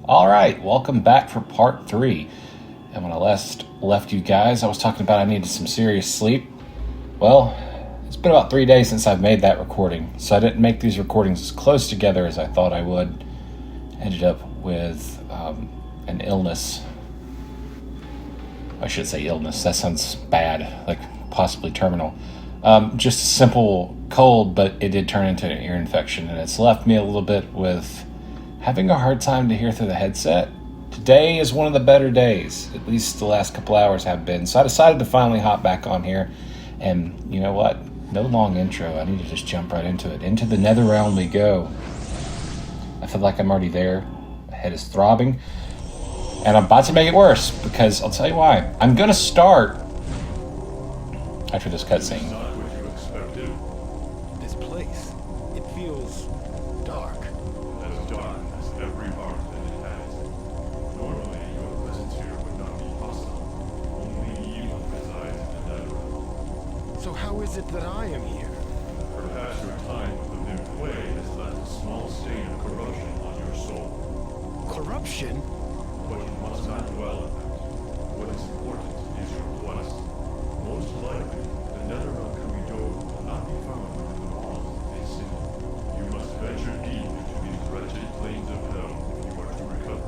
Alright, welcome back for part 3. And when I last left you guys, I was talking about I needed some serious sleep. Well, it's been about 3 days since I've made that recording, so I didn't make these recordings as close together as I thought I would. Ended up with an illness. I should say illness, that sounds bad, like possibly terminal. Just a simple cold, but it did turn into an ear infection, and it's left me a little bit with having a hard time to hear through the headset. Today is one of the better days, at least the last couple hours have been, so I decided to finally hop back on here, and you know what? No long intro, I need to just jump right into it. Into the Netherrealm we go. I feel like I'm already there. My head is throbbing, and I'm about to make it worse, because I'll tell you why. I'm going to start after this cutscene. This place, it feels dark. As dark as every heart that it has. Normally, your presence here would not be possible. Only evil resides in the Netherrealm. So how is it that I am here? Perhaps your time with the Limp Way has left a small stain of corruption on your soul. Corruption? But you must not dwell on that. What is important is your quest. Most likely, the Netherrealm Corridor will not be found within the walls of this city. You must venture deep into these wretched plains of hell if you are to recover.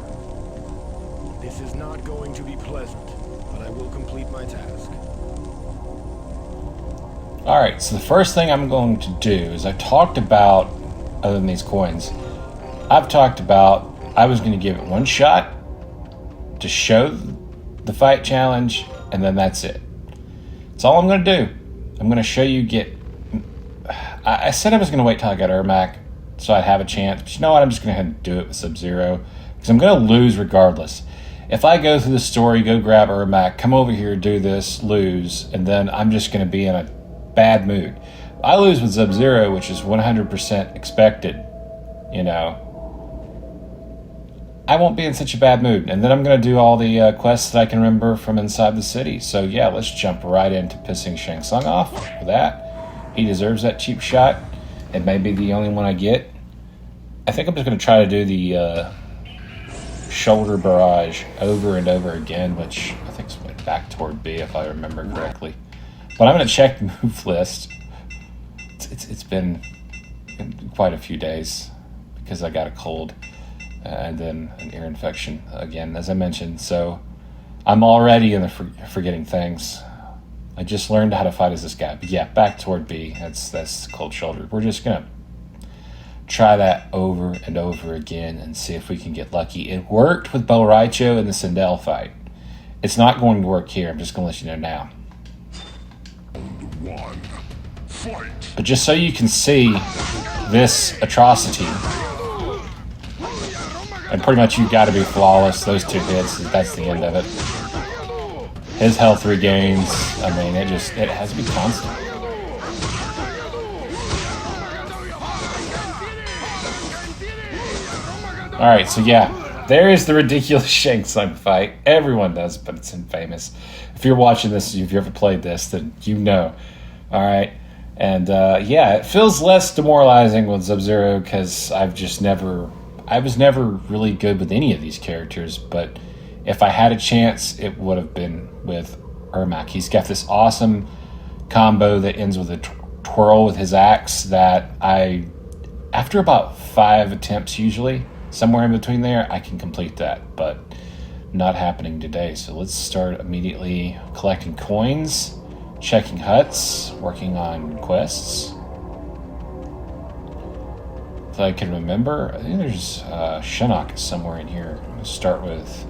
This is not going to be pleasant, but I will complete my task. Alright, so the first thing I'm going to do is I've talked about, other than these coins, I've talked about I was going to give it one shot to show the fight challenge, and then that's it. That's all I'm going to do. I'm going to show you I said I was going to wait till I got Ermac so I'd have a chance, but you know what? I'm just going to have to do it with Sub-Zero because I'm going to lose regardless. If I go through the story, go grab Ermac, come over here, do this, lose, and then I'm just going to be in a bad mood. If I lose with Sub-Zero, which is 100% expected, you know, I won't be in such a bad mood. And then I'm going to do all the quests that I can remember from inside the city. So yeah, let's jump right into pissing Shang Tsung off for that. He deserves that cheap shot. It may be the only one I get. I think I'm just going to try to do the shoulder barrage over and over again, which I think is back toward B if I remember correctly. But I'm going to check the move list. It's been quite a few days because I got a cold. And then an ear infection again, as I mentioned. So I'm already in the forgetting things. I just learned how to fight as this guy. But yeah, back toward B. That's cold shoulder. We're just gonna try that over and over again and see if we can get lucky. It worked with Bel Raicho in the Sindel fight. It's not going to work here. I'm just gonna let you know now. One, fight. But just so you can see this atrocity. And pretty much you got to be flawless. Those 2 hits, that's the end of it. His health regains, I mean, it has to be constant. Alright, so yeah, there is the ridiculous Shang Tsung fight. Everyone does, but it's infamous. If you're watching this, if you ever played this, then you know. Alright, and yeah, it feels less demoralizing with Sub-Zero because I was never really good with any of these characters, but if I had a chance, it would have been with Ermac. He's got this awesome combo that ends with a twirl with his axe that after about 5 attempts usually, somewhere in between there, I can complete that, but not happening today. So let's start immediately collecting coins, checking huts, working on quests. I can remember. I think there's Shinnok somewhere in here. I'm going to start with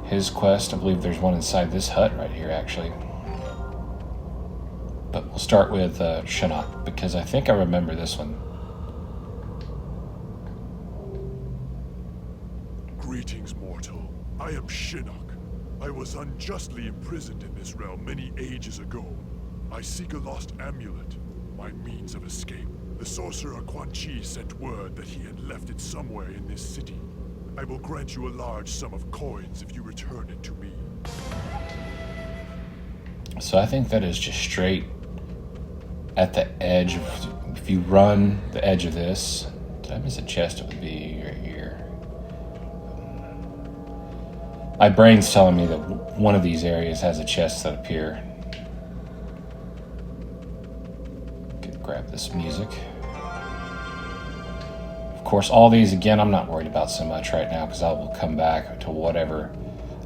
his quest. I believe there's one inside this hut right here, actually. But we'll start with Shinnok, because I think I remember this one. Greetings, mortal. I am Shinnok. I was unjustly imprisoned in this realm many ages ago. I seek a lost amulet, my means of escape. The sorcerer Quan Chi sent word that he had left it somewhere in this city. I will grant you a large sum of coins if you return it to me. So I think that is just straight at the edge of, if you run the edge of this, did I miss a chest? It would be right here. My brain's telling me that one of these areas has a chest that appear. Could grab this music. Of course, all these, again, I'm not worried about so much right now because I will come back to whatever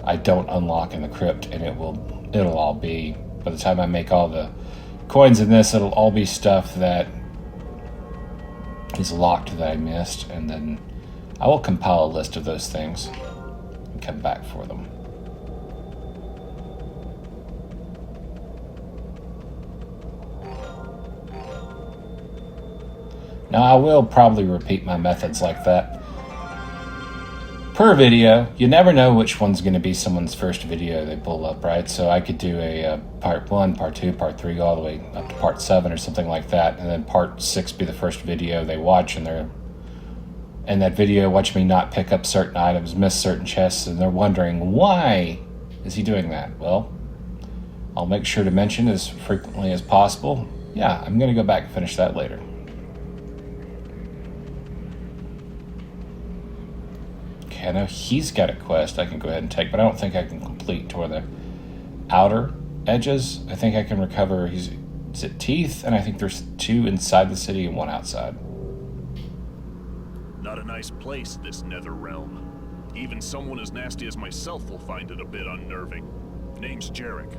I don't unlock in the crypt, and it'll all be, by the time I make all the coins in this, it'll all be stuff that is locked that I missed, and then I will compile a list of those things and come back for them. Now, I will probably repeat my methods like that per video. You never know which one's going to be someone's first video they pull up, right? So I could do a part 1, part 2, part 3, all the way up to part 7 or something like that, and then part 6 be the first video they watch, and they're in that video watch me not pick up certain items, miss certain chests, and they're wondering, why is he doing that? Well, I'll make sure to mention as frequently as possible, yeah, I'm going to go back and finish that later. I know he's got a quest I can go ahead and take, but I don't think I can complete toward the outer edges. I think I can recover, is it teeth? And I think there's 2 inside the city and 1 outside. Not a nice place, this Netherrealm. Even someone as nasty as myself will find it a bit unnerving. Name's Jarek.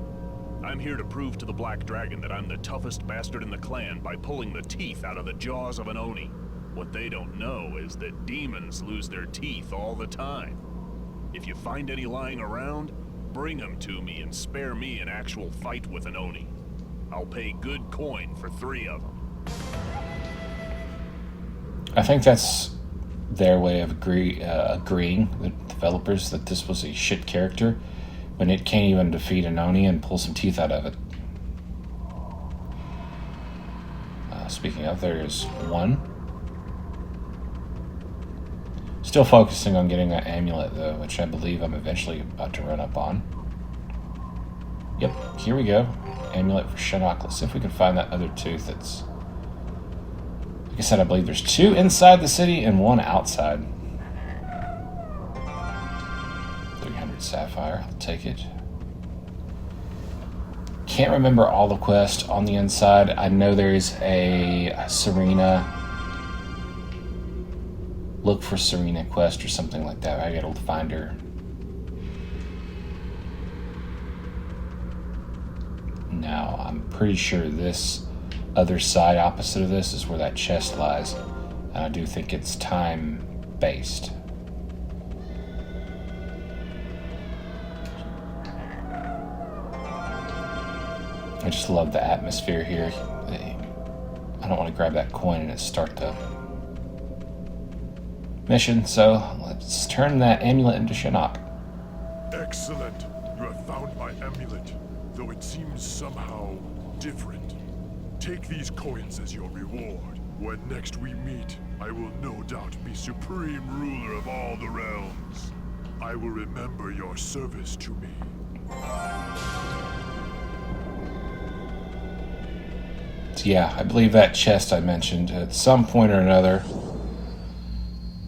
I'm here to prove to the Black Dragon that I'm the toughest bastard in the clan by pulling the teeth out of the jaws of an Oni. What they don't know is that demons lose their teeth all the time. If you find any lying around, bring them to me and spare me an actual fight with an Oni. I'll pay good coin for 3 of them. I think that's their way of agreeing, the developers, that this was a shit character when it can't even defeat an Oni and pull some teeth out of it. Speaking of, there's 1. Still focusing on getting that amulet, though, which I believe I'm eventually about to run up on. Yep, here we go. Amulet for Shinnok. Let's see if we can find that other tooth that's... Like I said, I believe there's 2 inside the city and 1 outside. 300 sapphire, I'll take it. Can't remember all the quests on the inside. I know there's a Serena... Look for Serena quest or something like that. I gotta find her. Now, I'm pretty sure this other side opposite of this is where that chest lies. And I do think it's time-based. I just love the atmosphere here. I don't want to grab that coin and it start the mission, so let's turn that amulet into Shinnok. Excellent. You have found my amulet, though it seems somehow different. Take these coins as your reward. When next we meet, I will no doubt be supreme ruler of all the realms. I will remember your service to me. So yeah, I believe that chest I mentioned at some point or another.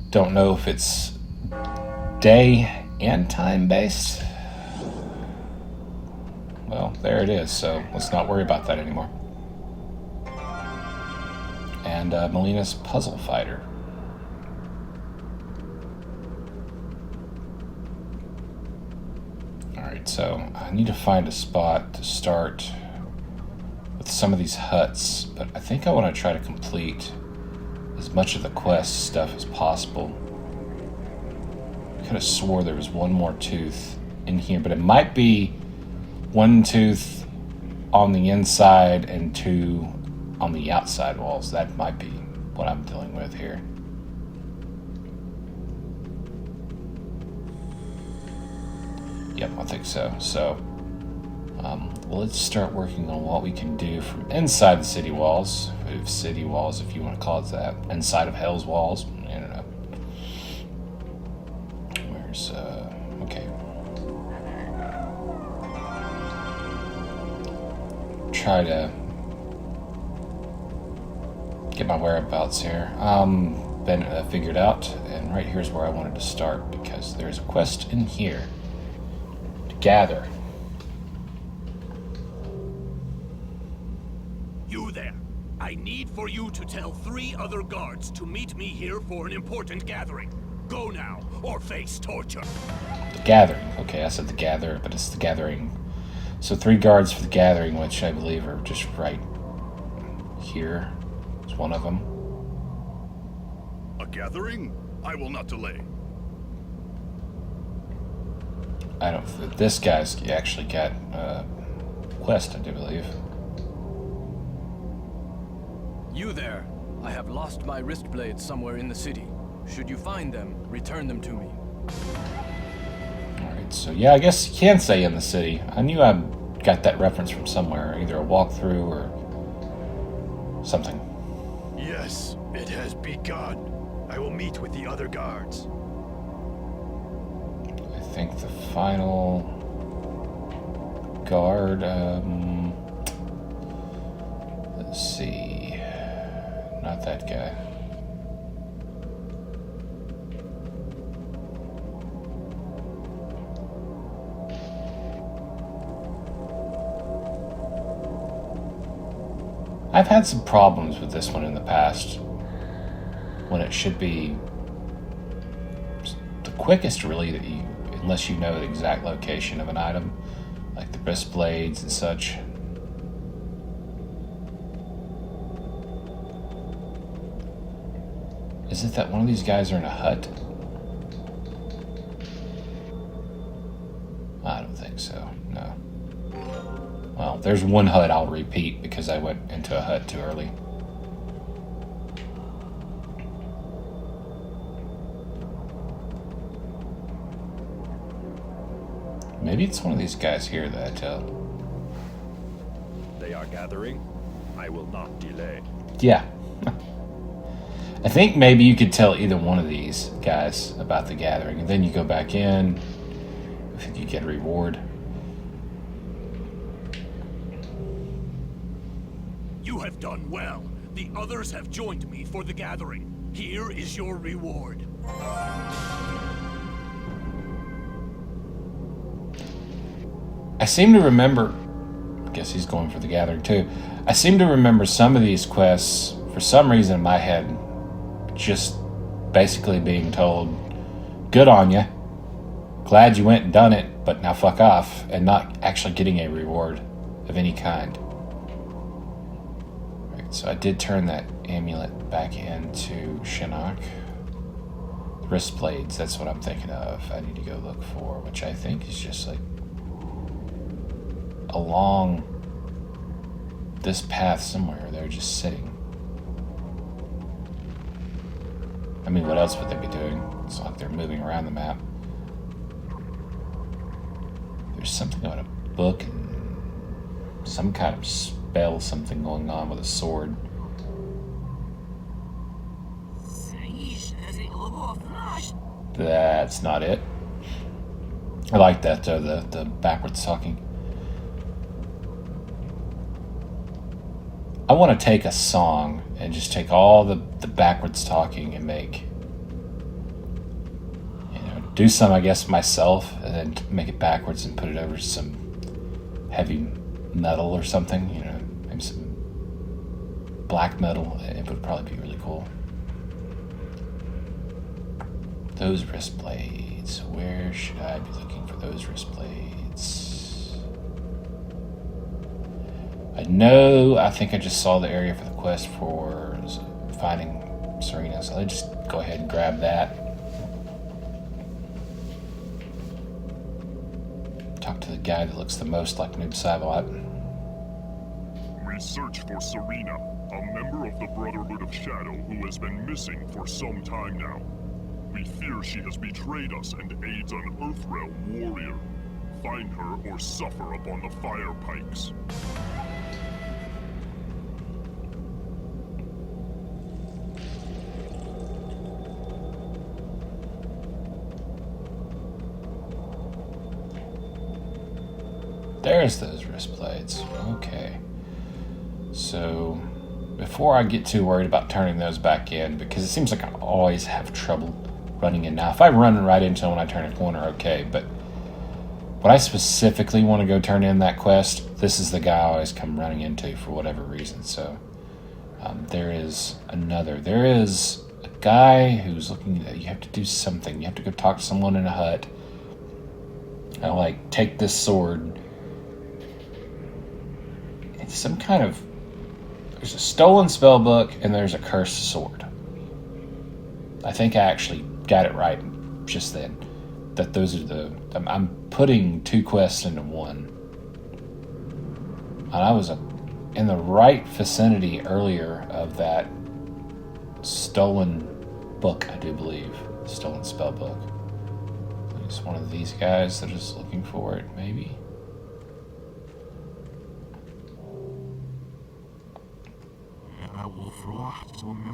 Don't know if it's day and time based. Well, there it is, so let's not worry about that anymore. And Melina's Puzzle Fighter. Alright, so I need to find a spot to start with some of these huts, but I think I want to try to complete as much of the quest stuff as possible. I could have swore there was 1 more tooth in here, but it might be 1 tooth on the inside and 2 on the outside walls. That might be what I'm dealing with here. Yep, I think so. So, let's start working on what we can do from inside the city walls. City walls, if you want to call it that. Inside of Hell's walls. I don't know. Where's, okay. Try to get my whereabouts here. Been figured out, and right here's where I wanted to start because there's a quest in here gather. You there. I need for you to tell 3 other guards to meet me here for an important gathering. Go now, or face torture. The gathering. Okay, I said the gather, but it's the gathering. So 3 guards for the gathering, which I believe are just right here. It's one of them. A gathering? I will not delay. I don't. This guy's actually got a quest, I do believe. You there. I have lost my wrist blades somewhere in the city. Should you find them, return them to me. Alright, so yeah, I guess you can say in the city. I knew I got that reference from somewhere, either a walkthrough or something. Yes, it has begun. I will meet with the other guards. I think the final guard, let's see. Not that guy. I've had some problems with this one in the past, when it should be the quickest, really, that you, unless you know the exact location of an item, like the wrist blades and such. Is it that one of these guys are in a hut? I don't think so, no. Well, there's one hut I'll repeat because I went into a hut too early. Maybe it's one of these guys here that I tell. They are gathering. I will not delay. Yeah. I think maybe you could tell either one of these guys about the gathering, and then you go back in, if you get a reward. You have done well. The others have joined me for the gathering. Here is your reward. I seem to remember, I guess he's going for the gathering too. I seem to remember some of these quests, for some reason in my head, just basically being told, good on you, glad you went and done it, but now fuck off, and not actually getting a reward of any kind. Right, so I did turn that amulet back into Shinnok. Wrist blades, that's what I'm thinking of. I need to go look for, which I think is just like along this path somewhere. They're just sitting. I mean, what else would they be doing? It's not like they're moving around the map. There's something about a book and some kind of spell, something going on with a sword. That's not it. I like that though, the backwards talking. I want to take a song and just take all the backwards talking and make, do some, I guess, myself, and then make it backwards and put it over some heavy metal or something, maybe some black metal. It would probably be really cool. Those wrist blades. Where should I be looking for those wrist blades? I think I just saw the area for the quest for finding Serena, so let's just go ahead and grab that. Talk to the guy that looks the most like Noob Saibot. We search for Serena, a member of the Brotherhood of Shadow who has been missing for some time now. We fear she has betrayed us and aids an Earthrealm warrior. Find her or suffer upon the fire pikes. There's those wrist blades. Okay. So, before I get too worried about turning those back in, because it seems like I always have trouble running in now. If I run right into them when I turn a corner, okay, but when I specifically want to go turn in that quest, this is the guy I always come running into for whatever reason. So there is a guy who's looking at, you have to do something. You have to go talk to someone in a hut. And like take this sword. It's some kind of, there's a stolen spell book and there's a cursed sword. I think I actually got it right just then. That those are I'm putting two quests into one. And I was in the right vicinity earlier of that stolen book, I do believe. Stolen spell book. It's one of these guys that is looking for it, maybe.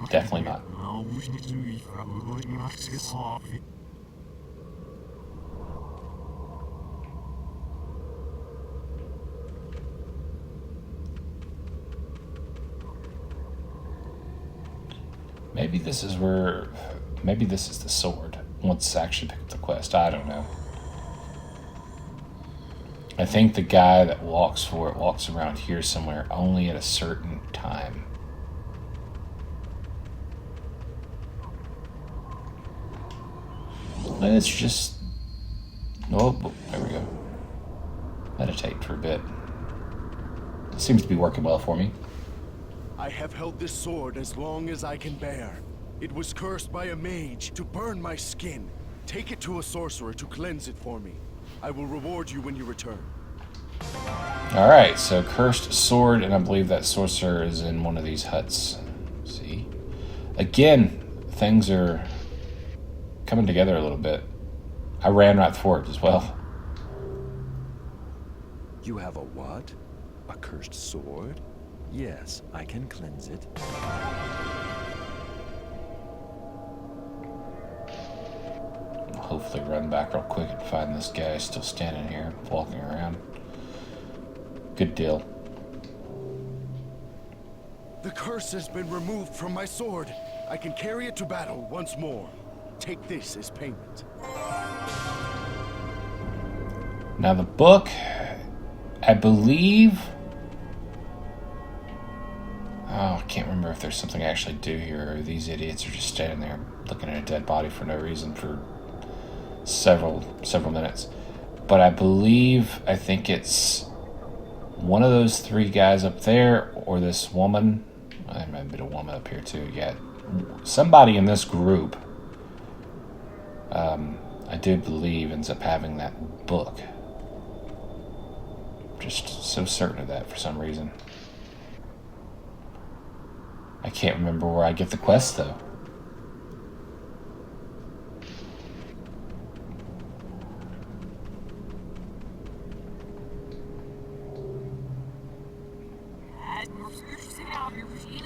Definitely not. Maybe this is where... Maybe this is the sword. Once I actually pick up the quest. I don't know. I think the guy that walks for it walks around here somewhere only at a certain time. Let's just... Oh, there we go. Meditate for a bit. It seems to be working well for me. I have held this sword as long as I can bear. It was cursed by a mage to burn my skin. Take it to a sorcerer to cleanse it for me. I will reward you when you return. Alright, so cursed sword, and I believe that sorcerer is in one of these huts. See? Again, things are coming together a little bit. I ran right for it as well. You have a what? A cursed sword? Yes, I can cleanse it. Hopefully run back real quick and find this guy still standing here, walking around. Good deal. The curse has been removed from my sword. I can carry it to battle once more. Take this as payment. Now the book, I believe... Oh, I can't remember if there's something I actually do here, or these idiots are just standing there looking at a dead body for no reason for several minutes. But I think it's one of those three guys up there, or this woman. There might be a woman up here too. Yeah, somebody in this group, I do believe, ends up having that book. Just so certain of that for some reason. I can't remember where I get the quest though.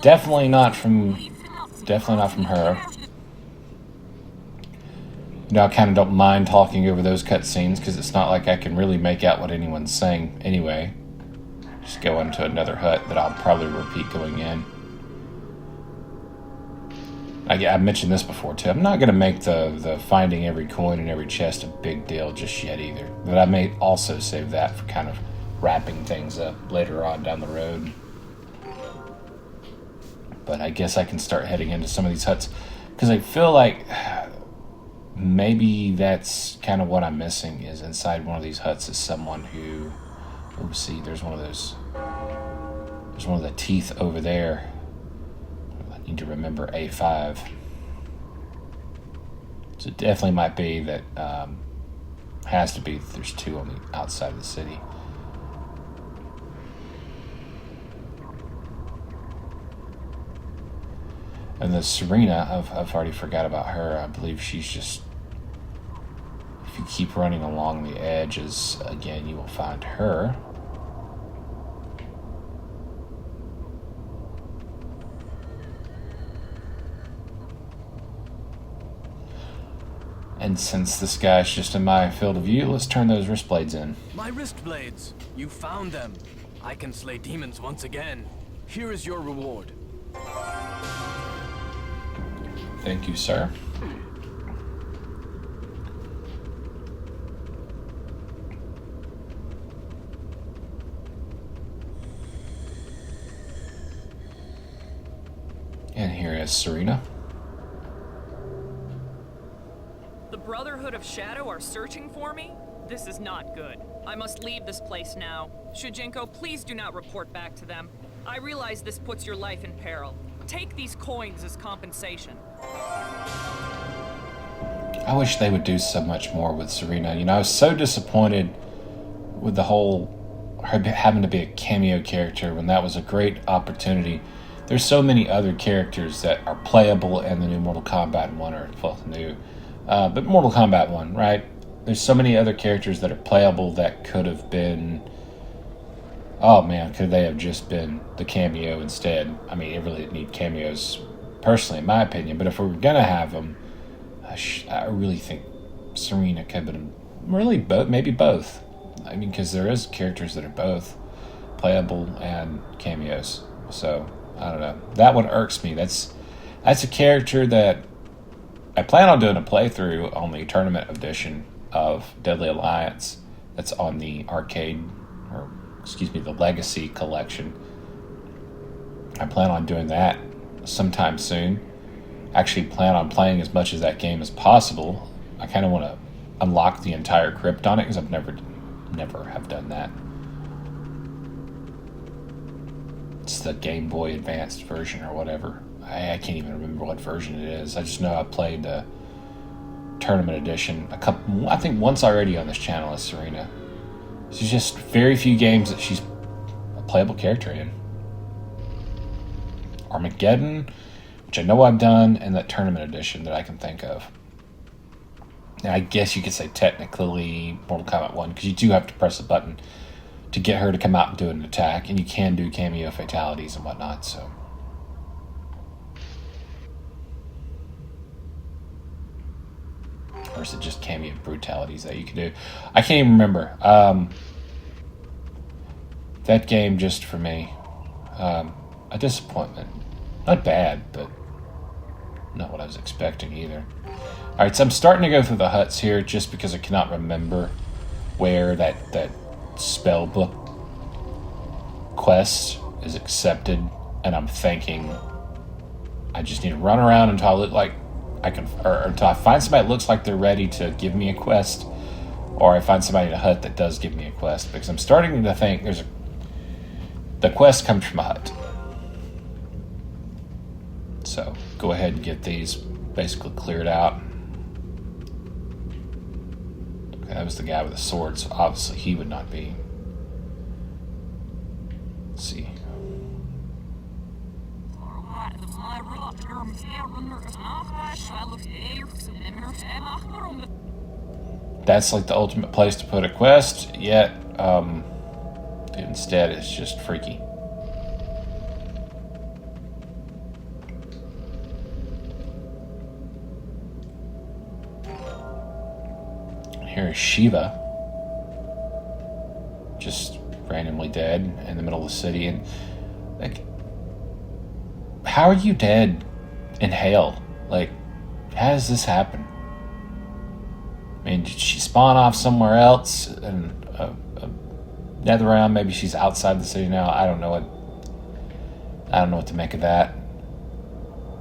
Definitely not from her. You know, I kind of don't mind talking over those cutscenes because it's not like I can really make out what anyone's saying anyway. Just go into another hut that I'll probably repeat going in. I mentioned this before too. I'm not going to make the finding every coin in every chest a big deal just yet either. But I may also save that for kind of wrapping things up later on down the road. But I guess I can start heading into some of these huts because I feel like maybe that's kind of what I'm missing, is inside one of these huts is someone who... Oh, see, there's one of those... There's one of the teeth over there. I need to remember A5. So it definitely might be that... has to be that there's two on the outside of the city. And the Serena, I've already forgot about her. I believe she's just... If you keep running along the edges, again, you will find her. And since this guy's just in my field of view, let's turn those wrist blades in. My wrist blades! You found them! I can slay demons once again. Here is your reward. Thank you, sir. And here is Serena. The Brotherhood of Shadow are searching for me? This is not good. I must leave this place now. Shujinko, please do not report back to them. I realize this puts your life in peril. Take these coins as compensation. I wish they would do so much more with Serena. You know, I was so disappointed with the whole her having to be a cameo character when that was a great opportunity. There's so many other characters that are playable in the new Mortal Kombat 1, or, well, new, but Mortal Kombat 1, right? There's so many other characters that are playable that could have been, oh man, could they have just been the cameo instead? I mean, it really didn't need cameos, personally, in my opinion, but if we were going to have them, I really think Serena could have been, really both, maybe both. I mean, because there is characters that are both playable and cameos, so I don't know. That one irks me. That's a character that I plan on doing a playthrough on the tournament edition of Deadly Alliance. That's on the arcade, or excuse me, the Legacy collection. I plan on doing that sometime soon. Actually plan on playing as much of that game as possible. I kind of want to unlock the entire crypt on it because I've never have done that. It's the Game Boy Advanced version or whatever. I can't even remember what version it is. I just know I played the tournament edition I think once already on this channel as Serena. There's just very few games that she's a playable character in. Armageddon, which I know I've done, and that tournament edition that I can think of. Now, I guess you could say technically Mortal Kombat 1, because you do have to press a button to get her to come out and do an attack, and you can do cameo fatalities and whatnot, so. Or is it just cameo brutalities that you can do? I can't even remember. That game, just for me, a disappointment. Not bad, but not what I was expecting either. Alright, so I'm starting to go through the huts here just because I cannot remember where that spell book quest is accepted, and I'm thinking I just need to run around until I look like I can, or until I find somebody that looks like they're ready to give me a quest, or I find somebody in a hut that does give me a quest, because I'm starting to think the quest comes from a hut. So go ahead and get these basically cleared out. Okay, that was the guy with the sword, so obviously he would not be. Let's see. That's like the ultimate place to put a quest, yet instead it's just freaky. Here is Shiva, just randomly dead in the middle of the city, and like, how are you dead in hell? Like, how does this happen? I mean, did she spawn off somewhere else in Netherrealm? Maybe she's outside the city now. I don't know what to make of that.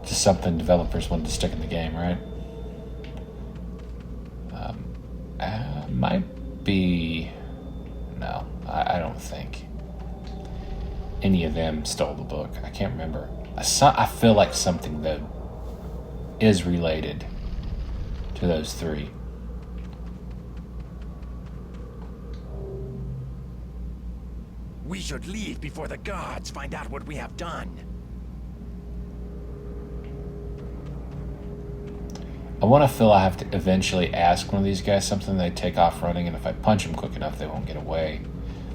Just something developers wanted to stick in the game, right? Might be... No, I don't think any of them stole the book. I can't remember. I feel like something, though, is related to those three. We should leave before the gods find out what we have done. I want to feel I have to eventually ask one of these guys something, they take off running, and if I punch them quick enough, they won't get away.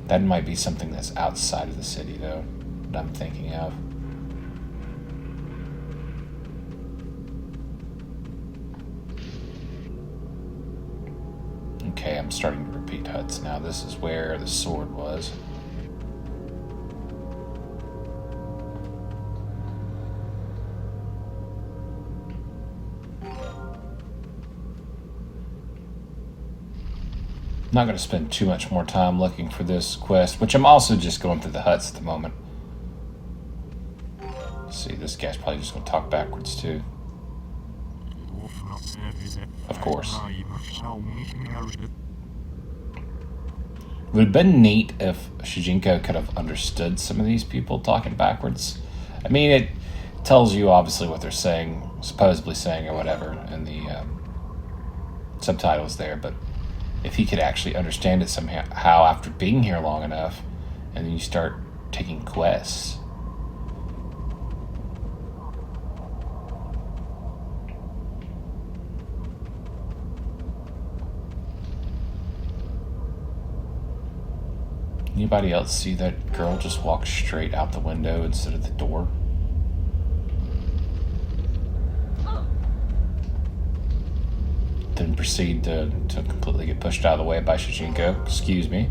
That might be something that's outside of the city, though, that I'm thinking of. Okay, I'm starting to repeat huts now. This is where the sword was. I'm not going to spend too much more time looking for this quest, which I'm also just going through the huts at the moment. See, this guy's probably just going to talk backwards too. Of course. It would have been neat if Shujinko could have understood some of these people talking backwards. I mean, it tells you obviously what they're saying, supposedly saying or whatever, in the subtitles there, but if he could actually understand it somehow after being here long enough, and then you start taking quests. Anybody else see that girl just walk straight out the window instead of the door? Then proceed to completely get pushed out of the way by Shujinko. Excuse me.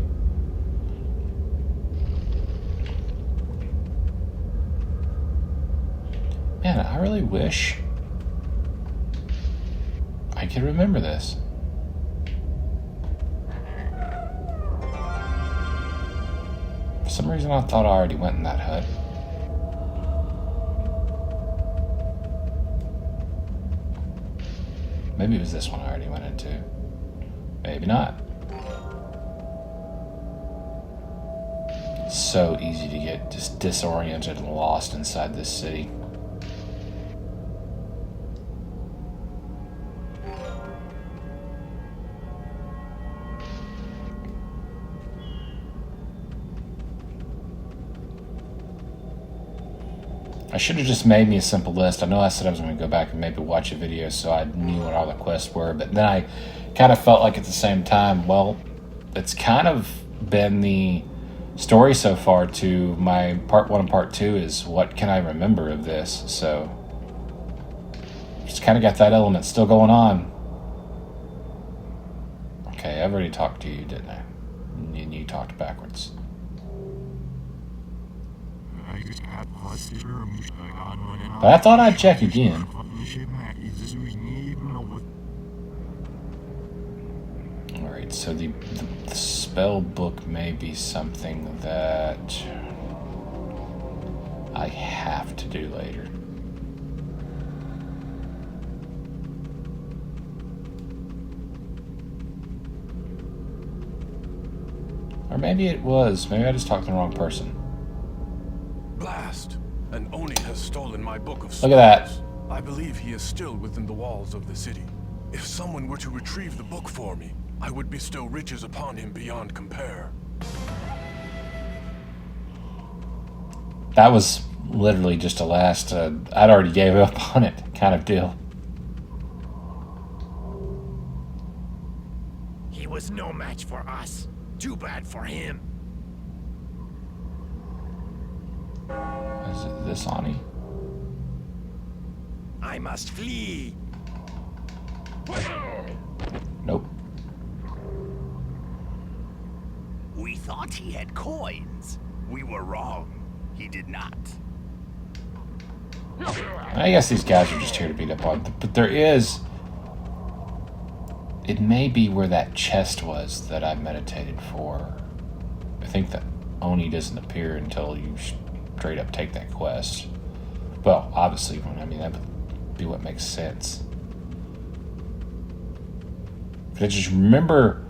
Man, I really wish I could remember this. For some reason I thought I already went in that hut. Maybe it was this one I already went into. Maybe not. So easy to get just disoriented and lost inside this city. I should have just made me a simple list. I know I said I was going to go back and maybe watch a video so I knew what all the quests were, but then I kind of felt like at the same time, well, it's kind of been the story so far to my part 1 and part 2 is what can I remember of this, so just kind of got that element still going on. Okay, I've already talked to you, didn't I? And you talked backwards. But I thought I'd check again. Alright, so the spell book may be something that I have to do later. Or maybe it was. Maybe I just talked to the wrong person. Blast! And Oni has stolen my book of spells. Look at that. I believe he is still within the walls of the city. If someone were to retrieve the book for me, I would bestow riches upon him beyond compare. That was literally just a last, I'd already gave up on it kind of deal. He was no match for us. Too bad for him. Is it this Ani? I must flee. Nope. We thought he had coins. We were wrong. He did not. I guess these guys are just here to beat up on, but there is... It may be where that chest was that I meditated for. I think that Oni doesn't appear until you straight up take that quest. Well, obviously, I mean, that would be what makes sense. But I just remember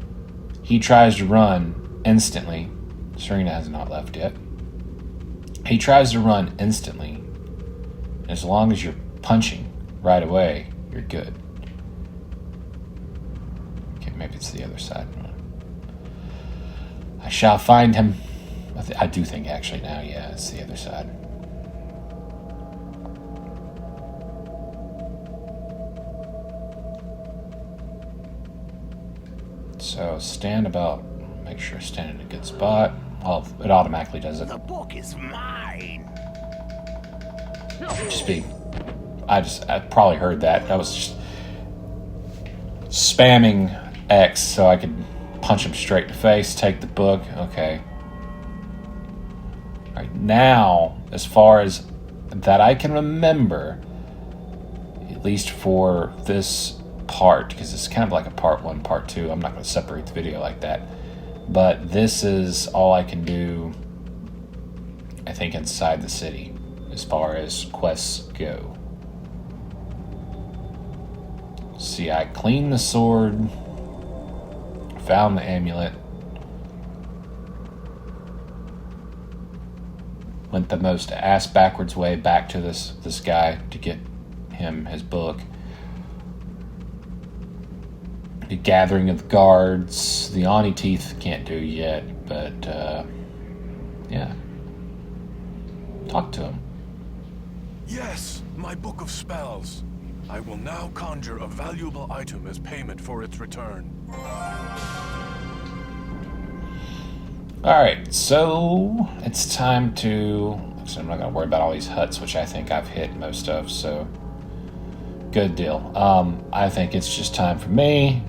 he tries to run instantly. Serena has not left yet. He tries to run instantly. And as long as you're punching right away, you're good. Okay, maybe it's the other side. I shall find him. I do think actually now, yeah, it's the other side. So stand about. Make sure I stand in a good spot. Well, it automatically does it. The book is mine. Just be. I probably heard that. I was just spamming X so I could punch him straight in the face, take the book. Okay. Alright, now, as far as that I can remember, at least for this part, because it's kind of like a part 1, part 2. I'm not going to separate the video like that. But this is all I can do, I think, inside the city, as far as quests go. See, I cleaned the sword, found the amulet, went the most ass backwards way back to this guy to get him his book. The gathering of the guards, the Oni teeth can't do yet, but yeah. Talk to him. Yes, my book of spells. I will now conjure a valuable item as payment for its return. Alright, so it's time to... So I'm not going to worry about all these huts, which I think I've hit most of, so good deal. I think it's just time for me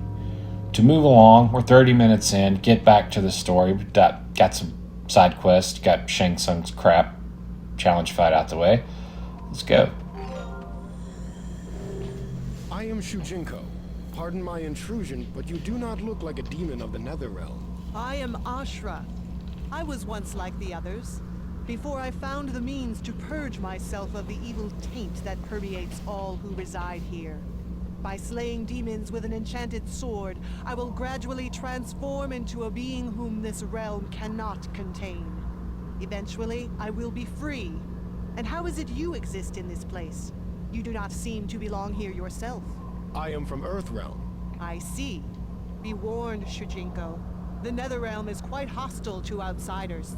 to move along. We're 30 minutes in, get back to the story. We've got some side quests, got Shang Tsung's crap challenge fight out the way. Let's go. I am Shujinko. Pardon my intrusion, but you do not look like a demon of the Netherrealm. I am Ashra. I was once like the others, before I found the means to purge myself of the evil taint that permeates all who reside here. By slaying demons with an enchanted sword, I will gradually transform into a being whom this realm cannot contain. Eventually, I will be free. And how is it you exist in this place? You do not seem to belong here yourself. I am from Earthrealm. I see. Be warned, Shujinko. The Netherrealm is quite hostile to outsiders.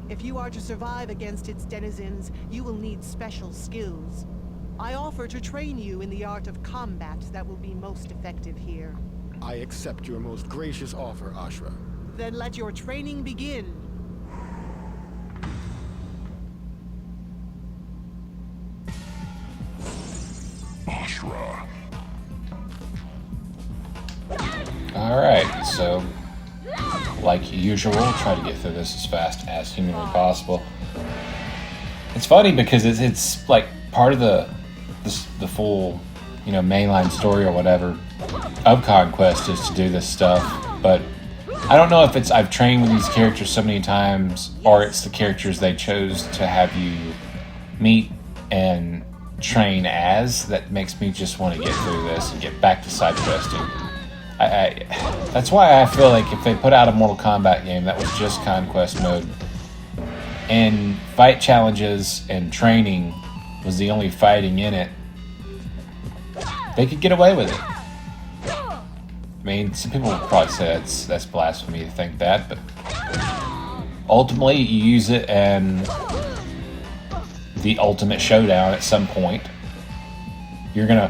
If you are to survive against its denizens, you will need special skills. I offer to train you in the art of combat that will be most effective here. I accept your most gracious offer, Ashra. Then let your training begin. Ashra. Alright, so like usual, try to get through this as fast as humanly possible. It's funny because it's like part of the full, mainline story or whatever of Conquest is to do this stuff, but I don't know if it's I've trained with these characters so many times or it's the characters they chose to have you meet and train as that makes me just want to get through this and get back to side questing. That's why I feel like if they put out a Mortal Kombat game that was just Conquest Mode and fight challenges and training was the only fighting in it, they could get away with it. I mean, some people would probably say that's blasphemy to think that, but ultimately you use it and the ultimate showdown at some point. You're gonna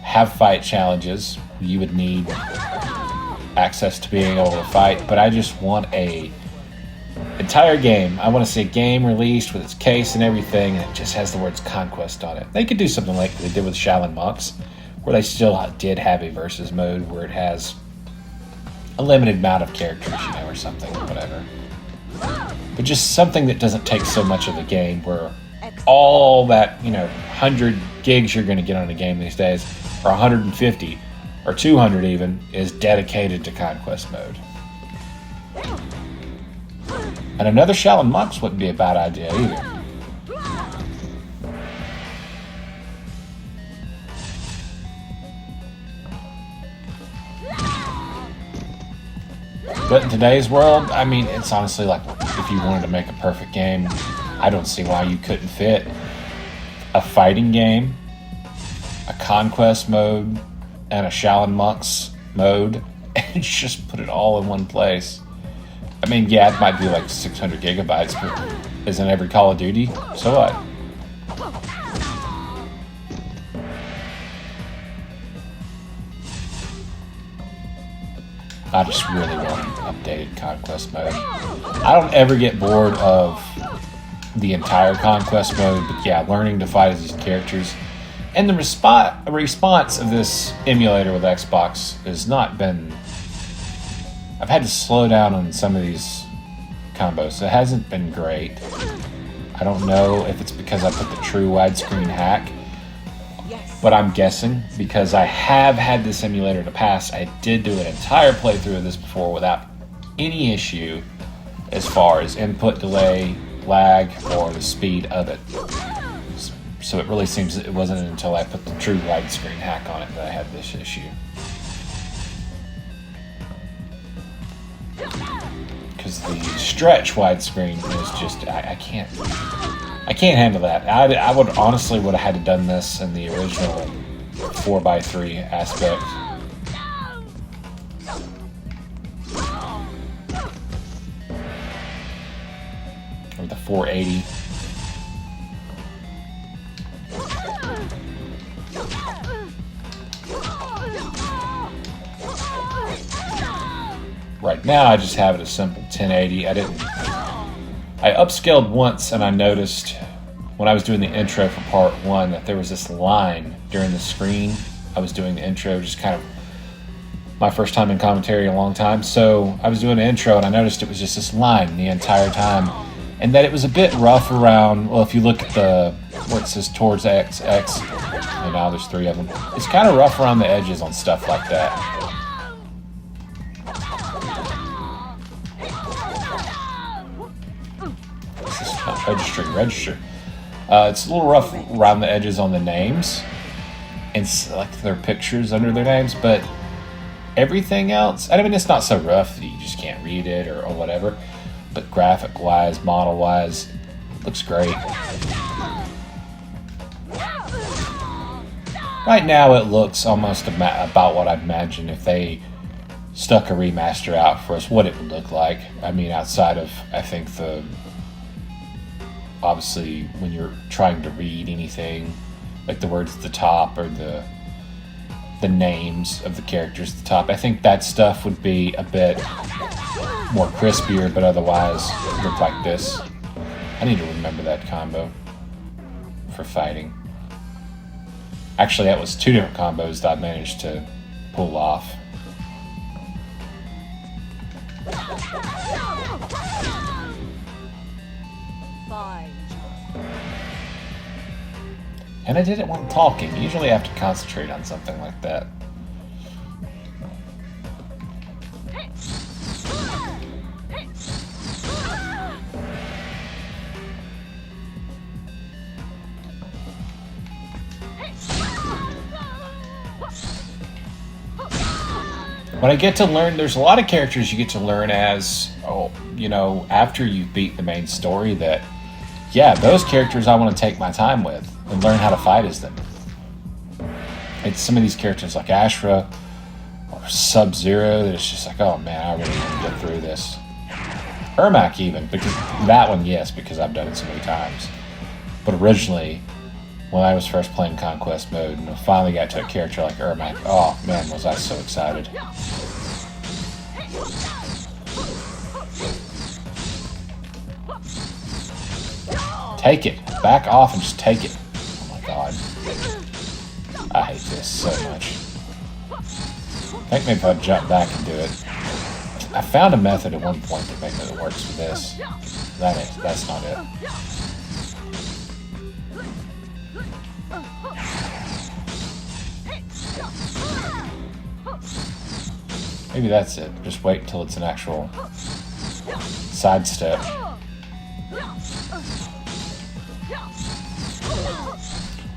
have fight challenges. You would need access to being able to fight, but I just want a entire game. I want to see a game released with its case and everything, and it just has the words Conquest on it. They could do something like they did with Shaolin Monks, where they still did have a versus mode where it has a limited amount of characters, or something, whatever. But just something that doesn't take so much of the game, where all that, 100 gigs you're going to get on a game these days, or 150, or 200 even, is dedicated to Conquest Mode. And another Shaolin Monks wouldn't be a bad idea either. But in today's world, I mean, it's honestly like, if you wanted to make a perfect game, I don't see why you couldn't fit a fighting game, a Conquest Mode, and a Shaolin Monks mode, and just put it all in one place. I mean, yeah, it might be like 600 gigabytes, but isn't every Call of Duty? So what? I just really want an updated Conquest Mode. I don't ever get bored of the entire Conquest Mode, but yeah, learning to fight as these characters. And the response of this emulator with Xbox has not been... I've had to slow down on some of these combos, so it hasn't been great. I don't know if it's because I put the true widescreen hack, but I'm guessing because I have had this emulator in the past. I did do an entire playthrough of this before without any issue as far as input delay, lag, or the speed of it. So it really seems it wasn't until I put the true widescreen hack on it that I had this issue. Because the stretch widescreen is just, I can't handle that. I would honestly would have had to done this in the original 4x3 aspect. Or the 480. Right now, I just have it a simple 1080. I upscaled once, and I noticed when I was doing the intro for part 1 that there was this line during the screen. I was doing the intro, just kind of my first time in commentary in a long time. So I was doing the intro, and I noticed it was just this line the entire time, and that it was a bit rough around. Well, if you look at the where it says towards X, and now there's 3 of them. It's kind of rough around the edges on stuff like that. Register. It's a little rough around the edges on the names and like their pictures under their names, but everything else, I mean, it's not so rough that you just can't read it or whatever, but graphic wise, model wise, it looks great. Right now it looks almost about what I'd imagine if they stuck a remaster out for us, what it would look like. I mean, outside of, I think, obviously when you're trying to read anything, like the words at the top or the names of the characters at the top, I think that stuff would be a bit more crispier, but otherwise look like this. I need to remember that combo for fighting. Actually, that was 2 different combos that I managed to pull off. And I did it while talking. Usually I have to concentrate on something like that. When I get to learn, there's a lot of characters you get to learn as, after you beat the main story that, yeah, those characters I want to take my time with and learn how to fight as them. It's some of these characters like Ashra or Sub-Zero that it's just like, oh man, I really want to get through this. Ermac even, because that one, yes, because I've done it so many times. But originally, when I was first playing Conquest Mode and I finally got to a character like Ermac, oh man, was I so excited. Take it. Back off and just take it. Oh my god. I hate this so much. I think maybe if I jump back and do it. I found a method at one point that maybe it works for this. That's not it. Maybe that's it. Just wait until it's an actual sidestep.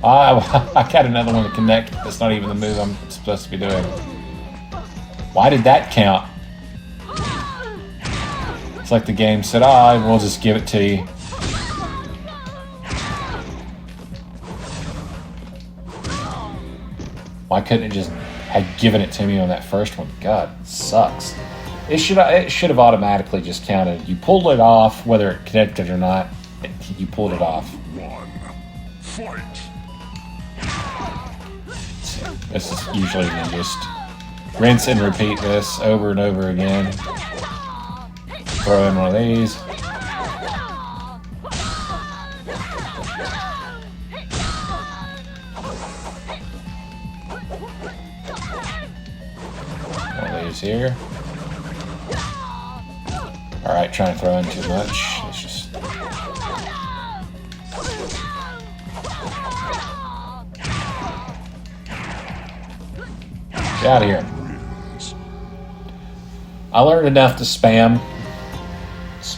I got another one to connect. That's not even the move I'm supposed to be doing. Why did that count? It's like the game said, we'll just give it to you. Why couldn't it just have given it to me on that first one? God, it sucks. It should have automatically just counted. You pulled it off, whether it connected or not. You pulled it off. Fight. This is usually you just rinse and repeat this over and over again. Throw in one of these. One of these here. Alright, trying to throw in too much. Let's just... Get out of here. I learned enough to spam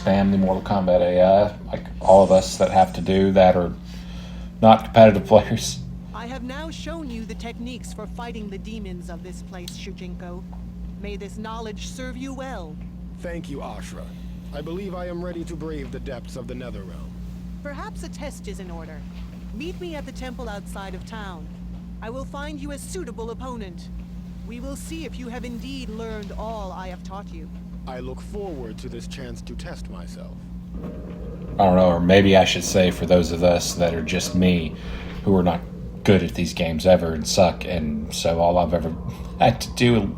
the Mortal Kombat AI, like all of us that have to do that, or not competitive players. I have now shown you the techniques for fighting the demons of this place, Shujinko. May this knowledge serve you well. Thank you, Ashra. I believe I am ready to brave the depths of the Netherrealm. Perhaps a test is in order. Meet me at the temple outside of town. I will find you a suitable opponent. We will see if you have indeed learned all I have taught you. I look forward to this chance to test myself. I don't know, or maybe I should say for those of us that are just me, who are not good at these games ever and suck, and so all I've ever had to do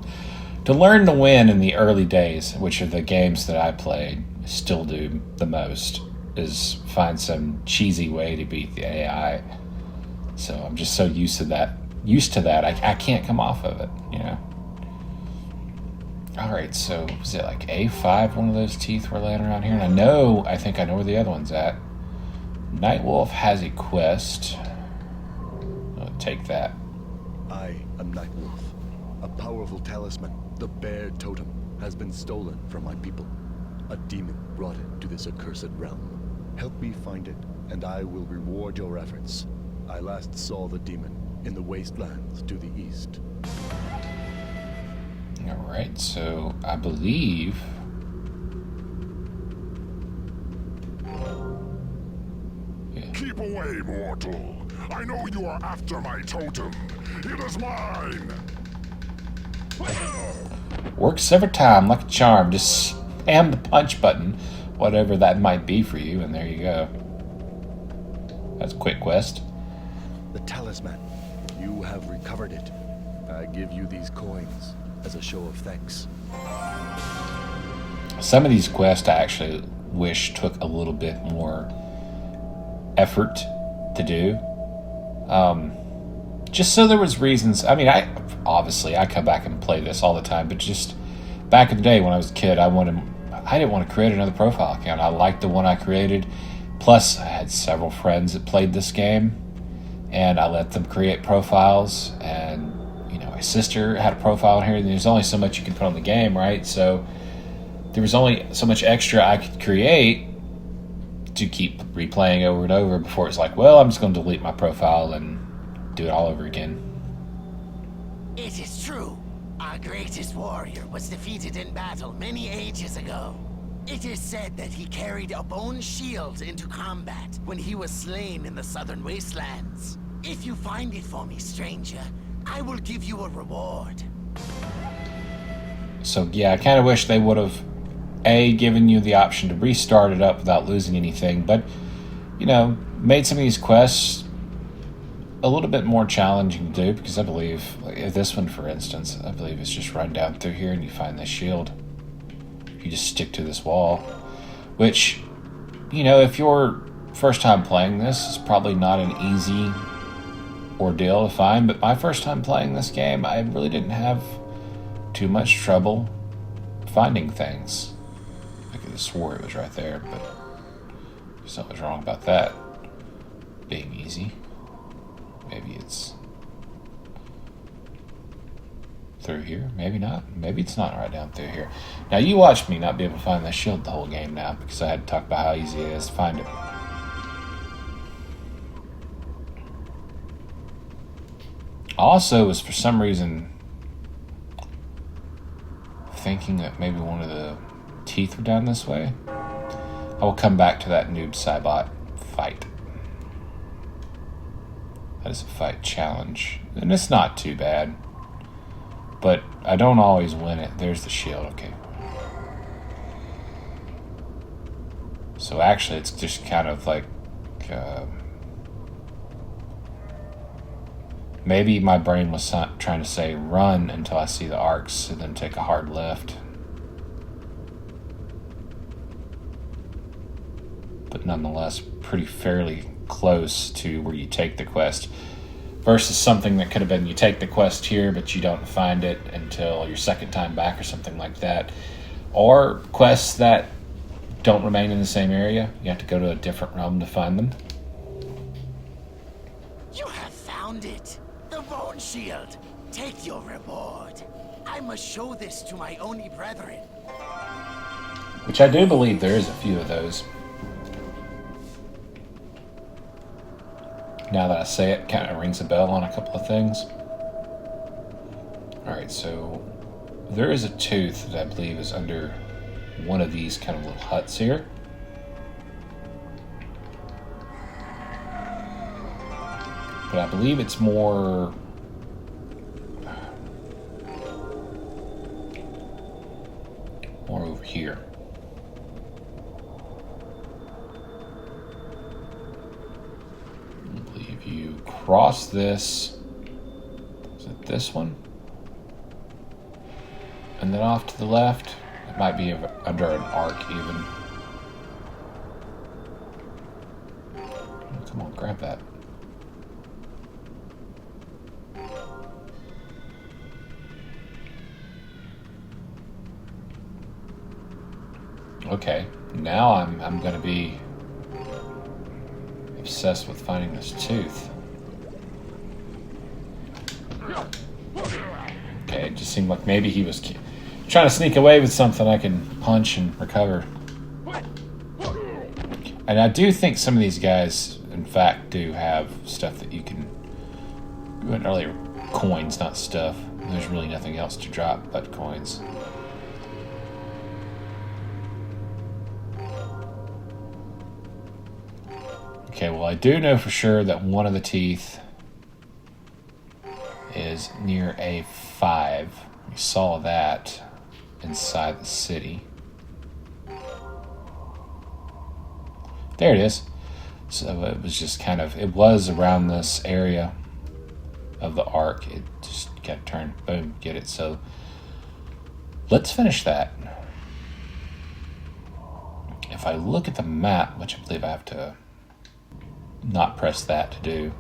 to learn to win in the early days, which are the games that I played, still do the most, is find some cheesy way to beat the AI. So I'm just so used to that, I can't come off of it, you know. Alright, so is it like A5, one of those teeth we're laying around here? And I think I know where the other one's at. Nightwolf has a quest. I'll take that. I am Nightwolf. A powerful talisman, the bear totem, has been stolen from my people. A demon brought it to this accursed realm. Help me find it, and I will reward your efforts. I last saw the demon in the wastelands to the east. Alright, so I believe... Keep away, mortal. I know you are after my totem. It is mine. Works every time like a charm. Just spam the punch button, whatever that might be for you, and there you go. That's a quick quest. The talisman. You have recovered it. I give you these coins as a show of thanks. Some of these quests I actually wish took a little bit more effort to do. Just so there was reasons. I mean, I come back and play this all the time, but just back in the day when I was a kid, I didn't want to create another profile account. I liked the one I created. Plus, I had several friends that played this game, and I let them create profiles. And my sister had a profile in here, and there's only so much you can put on the game, right? So there was only so much extra I could create to keep replaying over and over before it's like, well, I'm just going to delete my profile and do it all over again. It is true. Our greatest warrior was defeated in battle many ages ago. It is said that he carried a bone shield into combat when he was slain in the southern wastelands. If you find it for me, stranger, I will give you a reward. So yeah, I kind of wish they would have given you the option to restart it up without losing anything, but made some of these quests a little bit more challenging to do, because I believe, like this one for instance, I believe it's just run down through here and you find this shield. You just stick to this wall, which, if you're first time playing this, it's probably not an easy ordeal to find, but my first time playing this game, I really didn't have too much trouble finding things. I could have swore it was right there, but something's wrong about that being easy. Maybe it's through here, maybe not. Maybe it's not right down through here. Now you watched me not be able to find that shield the whole game now, because I had to talk about how easy it is to find it. Also was for some reason thinking that maybe one of the teeth were down this way. I will come back to that noob Cybot fight. That is a fight challenge. And it's not too bad. But I don't always win it. There's the shield, okay. So actually it's just kind of like maybe my brain was trying to say run until I see the arcs and then take a hard left. But nonetheless, pretty fairly close to where you take the quest. Versus something that could have been you take the quest here, but you don't find it until your second time back or something like that. Or quests that don't remain in the same area. You have to go to a different realm to find them. You have found it. The bone shield. Take your reward. I must show this to my Oni brethren. Which I do believe there is a few of those. Now that I say it, kind of rings a bell on a couple of things. Alright, so there is a tooth that I believe is under one of these kind of little huts here. But I believe it's more over here. I believe you cross this. Is it this one? And then off to the left, it might be under an arc even. Come on, grab that. Okay, now I'm gonna be obsessed with finding this tooth. Okay, it just seemed like maybe he was trying to sneak away with something I can punch and recover. And I do think some of these guys, in fact, do have stuff that you can... earlier, coins, not stuff. There's really nothing else to drop but coins. Okay, well, I do know for sure that one of the teeth is near A5. We saw that inside the city. There it is. So it was just kind of, it was around this area of the arc. It just got turned, boom, get it. So let's finish that. If I look at the map, which I believe I have to not press that to do.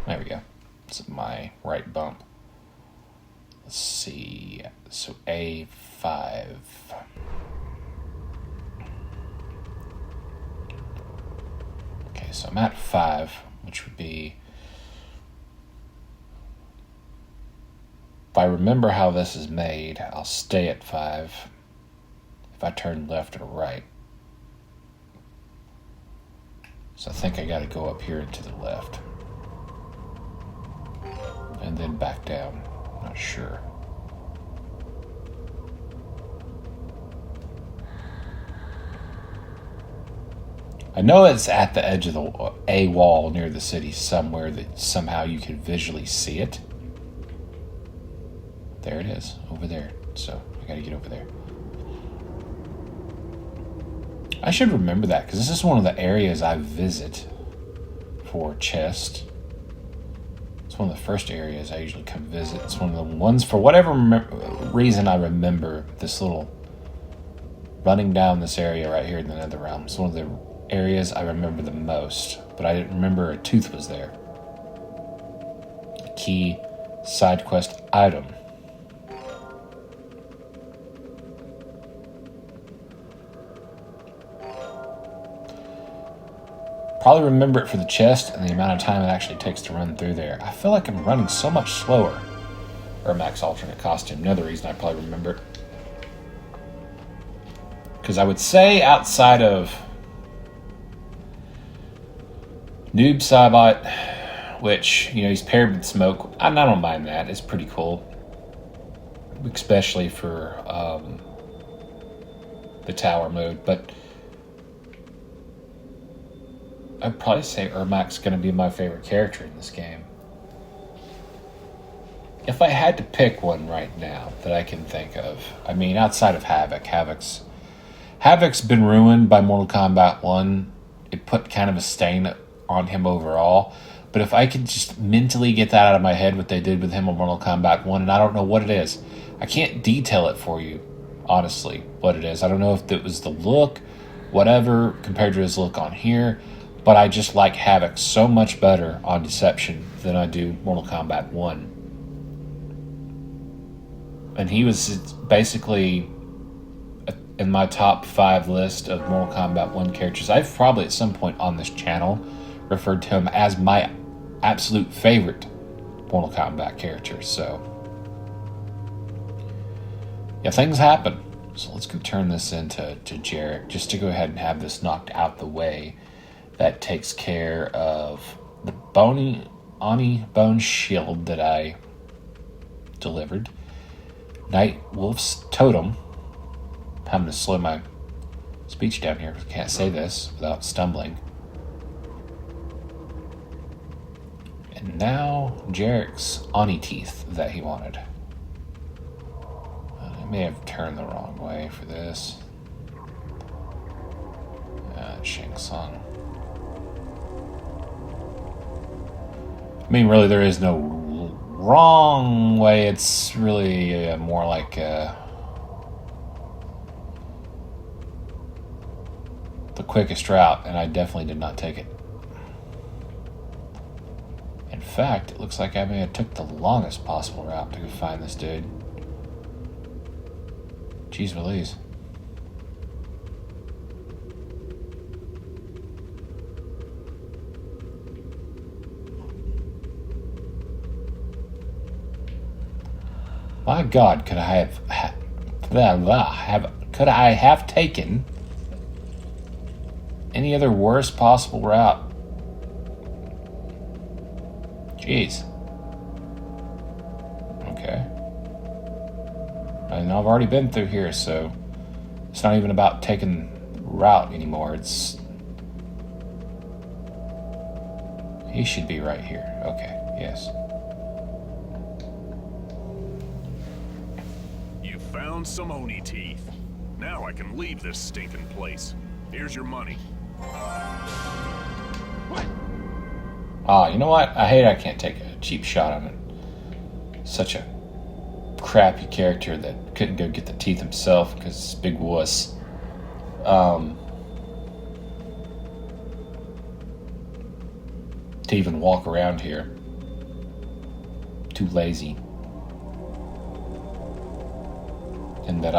There we go. It's my right bump. Let's see. So A5. Okay, so I'm at 5, which would be... If I remember how this is made, I'll stay at 5 if I turn left or right. So I think I got to go up here and to the left. And then back down. Not sure. I know it's at the edge of the A wall near the city somewhere that somehow you could visually see it. There it is, over there. So I got to get over there. I should remember that, because this is one of the areas I visit for chest. It's one of the first areas I usually come visit. It's one of the ones, for whatever reason, I remember this little running down this area right here in the Netherrealm. It's one of the areas I remember the most, but I didn't remember a tooth was there. A key side quest item. Probably remember it for the chest and the amount of time it actually takes to run through there. I feel like I'm running so much slower. Ermac's alternate costume, another reason I probably remember it. Because I would say outside of Noob Saibot, which, you know, he's paired with Smoke. I don't mind that. It's pretty cool. Especially for the tower mode. But I'd probably say Ermac's going to be my favorite character in this game. If I had to pick one right now that I can think of, I mean, outside of Havoc, Havoc's been ruined by Mortal Kombat 1. It put kind of a stain on him overall. But if I could just mentally get that out of my head, what they did with him on Mortal Kombat 1, and I don't know what it is. I can't detail it for you, honestly, what it is. I don't know if it was the look, whatever, compared to his look on here. But I just like Havoc so much better on Deception than I do Mortal Kombat 1. And he was basically in my top 5 list of Mortal Kombat 1 characters. I've probably at some point on this channel referred to him as my absolute favorite Mortal Kombat character. So, yeah, things happen. So let's go turn this into Jarek just to go ahead and have this knocked out the way. That takes care of Oni bone shield that I delivered. Night Wolf's totem. I'm having to slow my speech down here. Can't say this without stumbling. And now Jarek's Oni teeth that he wanted. I may have turned the wrong way for this. Shang Tsung. I mean, really, there is no wrong way. It's really more like the quickest route, and I definitely did not take it. In fact, it looks like I may have took the longest possible route to go find this dude. Jeez Louise. My God, could I have taken any other worst possible route? Jeez. Okay. I know I've already been through here, so it's not even about taking route anymore. It's... He should be right here. Okay, yes. Found some Oni teeth. Now I can leave this stinking place. Here's your money. Ah, you know what? I hate I can't take a cheap shot on it. Such a crappy character that couldn't go get the teeth himself because it's a big wuss. To even walk around here. Too lazy. And that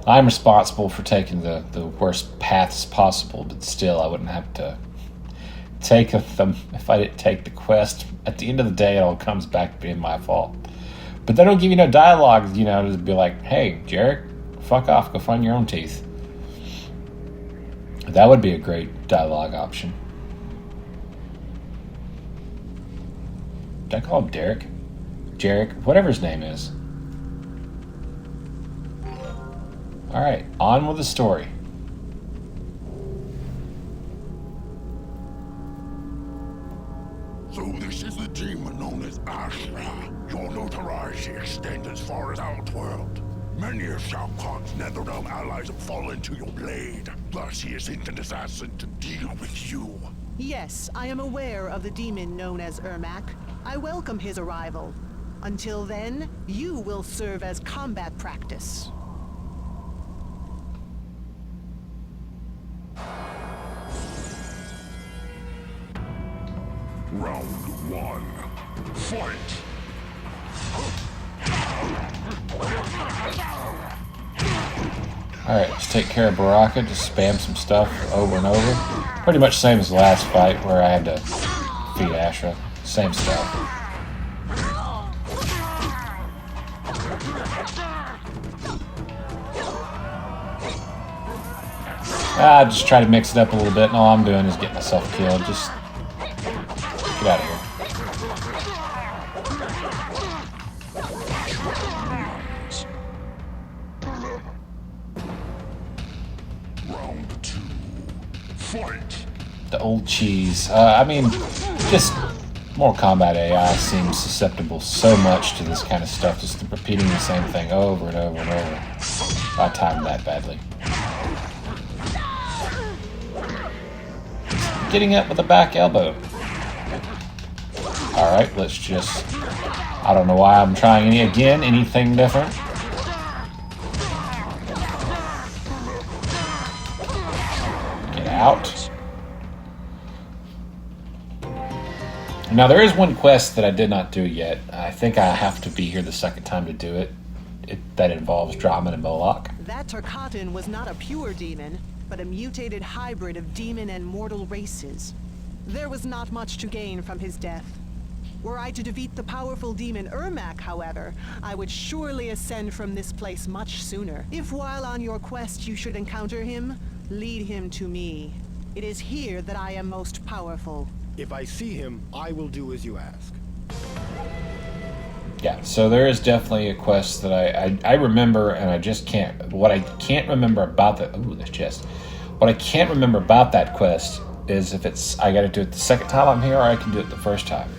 I'm responsible for taking the worst paths possible, but still I wouldn't have to take them if I didn't take the quest. At the end of the day, it all comes back to being my fault. But they don't give you no dialogue, to be like, hey, Jarek, fuck off, go find your own teeth. That would be a great dialogue option. Did I call him Derek? Jarek, whatever his name is. Alright, on with the story. So this is the demon known as Ashra. Your notoriety extends as far as Outworld. Many of Shao Kahn's Netherrealm allies have fallen to your blade. Thus he has sent an assassin to deal with you. Yes, I am aware of the demon known as Ermac. I welcome his arrival. Until then, you will serve as combat practice. Round 1. Fight! Alright, let's take care of Baraka. Just spam some stuff over and over. Pretty much same as the last fight where I had to feed Ashra. Same stuff. I just try to mix it up a little bit, and all I'm doing is getting myself killed. Just get out of here. Round 2. Fight! The old cheese. Just Mortal Kombat AI seems susceptible so much to this kind of stuff, just repeating the same thing over and over and over. I timed that badly. Getting up with a back elbow. Alright, let's just... I don't know why I'm trying anything different. Get out. Now there is one quest that I did not do yet. I think I have to be here the second time to do it. That involves Draman and Moloch. That Tarkatan was not a pure demon, but a mutated hybrid of demon and mortal races. There was not much to gain from his death. Were I to defeat the powerful demon Ermac, however, I would surely ascend from this place much sooner. If while on your quest you should encounter him, lead him to me. It is here that I am most powerful. If I see him, I will do as you ask. Yeah, so there is definitely a quest that I remember, and I just can't... What I can't remember about that... Ooh, this chest. What I can't remember about that quest is if it's... I gotta do it the second time I'm here, or I can do it the first time.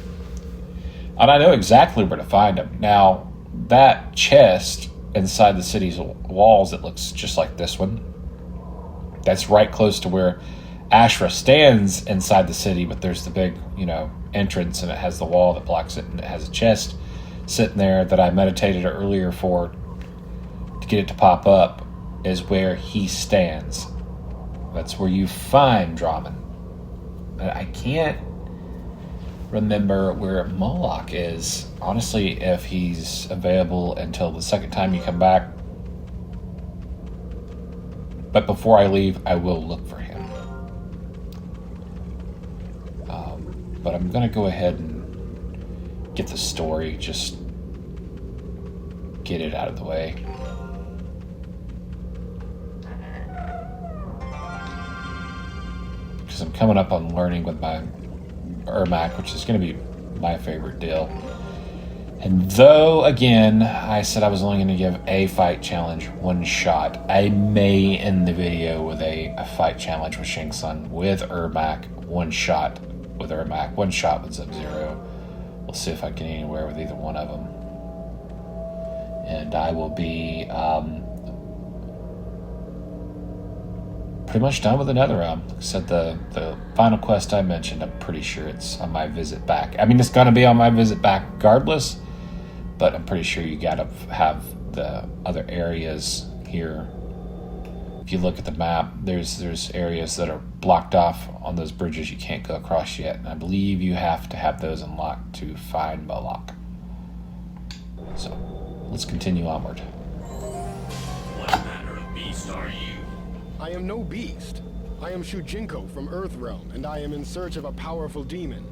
And I know exactly where to find them. Now, that chest inside the city's walls, it looks just like this one. That's right close to where Ashra stands inside the city, but there's the big, entrance, and it has the wall that blocks it, and it has a chest sitting there that I meditated earlier for to get it to pop up, is where he stands. That's where you find Draman. I can't remember where Moloch is, honestly, if he's available until the second time you come back. But before I leave, I will look for him. But I'm going to go ahead and get the story, just get it out of the way. Because I'm coming up on learning with my Ermac, which is going to be my favorite deal. And though, again, I said I was only going to give a fight challenge one shot, I may end the video with a fight challenge with Shang Tsung with Ermac, one shot with Ermac, one shot with Sub-Zero. We'll see if I can get anywhere with either one of them. And I will be pretty much done with the Netherrealm. Like I said, the final quest I mentioned, I'm pretty sure it's on my visit back. I mean, it's going to be on my visit back regardless, but I'm pretty sure you got to have the other areas here. If you look at the map, there's areas that are blocked off on those bridges you can't go across yet, and I believe you have to have those unlocked to find Moloch. So, let's continue onward. What manner of beast are you? I am no beast. I am Shujinko from Earthrealm, and I am in search of a powerful demon.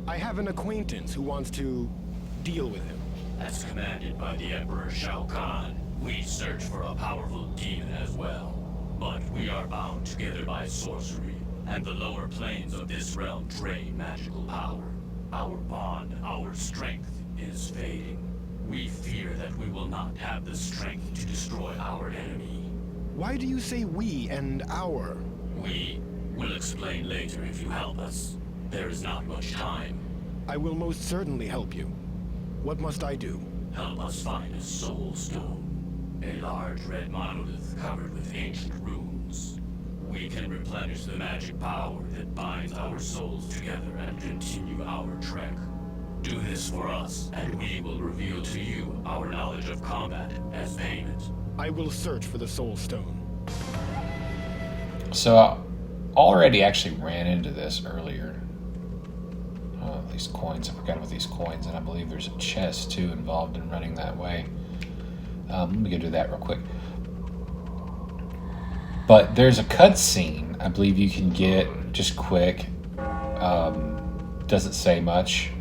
I have an acquaintance who wants to deal with him. As commanded by the Emperor Shao Kahn, we search for a powerful demon as well. But we are bound together by sorcery, and the lower planes of this realm drain magical power. Our bond, our strength, is fading. We fear that we will not have the strength to destroy our enemy. Why do you say we and our? We will explain later if you help us. There is not much time. I will most certainly help you. What must I do? Help us find a soul stone. A large red monolith covered with ancient runes. We can replenish the magic power that binds our souls together and continue our trek. Do this for us, and we will reveal to you our knowledge of combat as payment. I will search for the soul stone. So, I already actually ran into this earlier. These coins, I forgot about these coins, and I believe there's a chest too involved in running that way. Let me go do that real quick. But there's a cutscene I believe you can get just quick. Doesn't say much.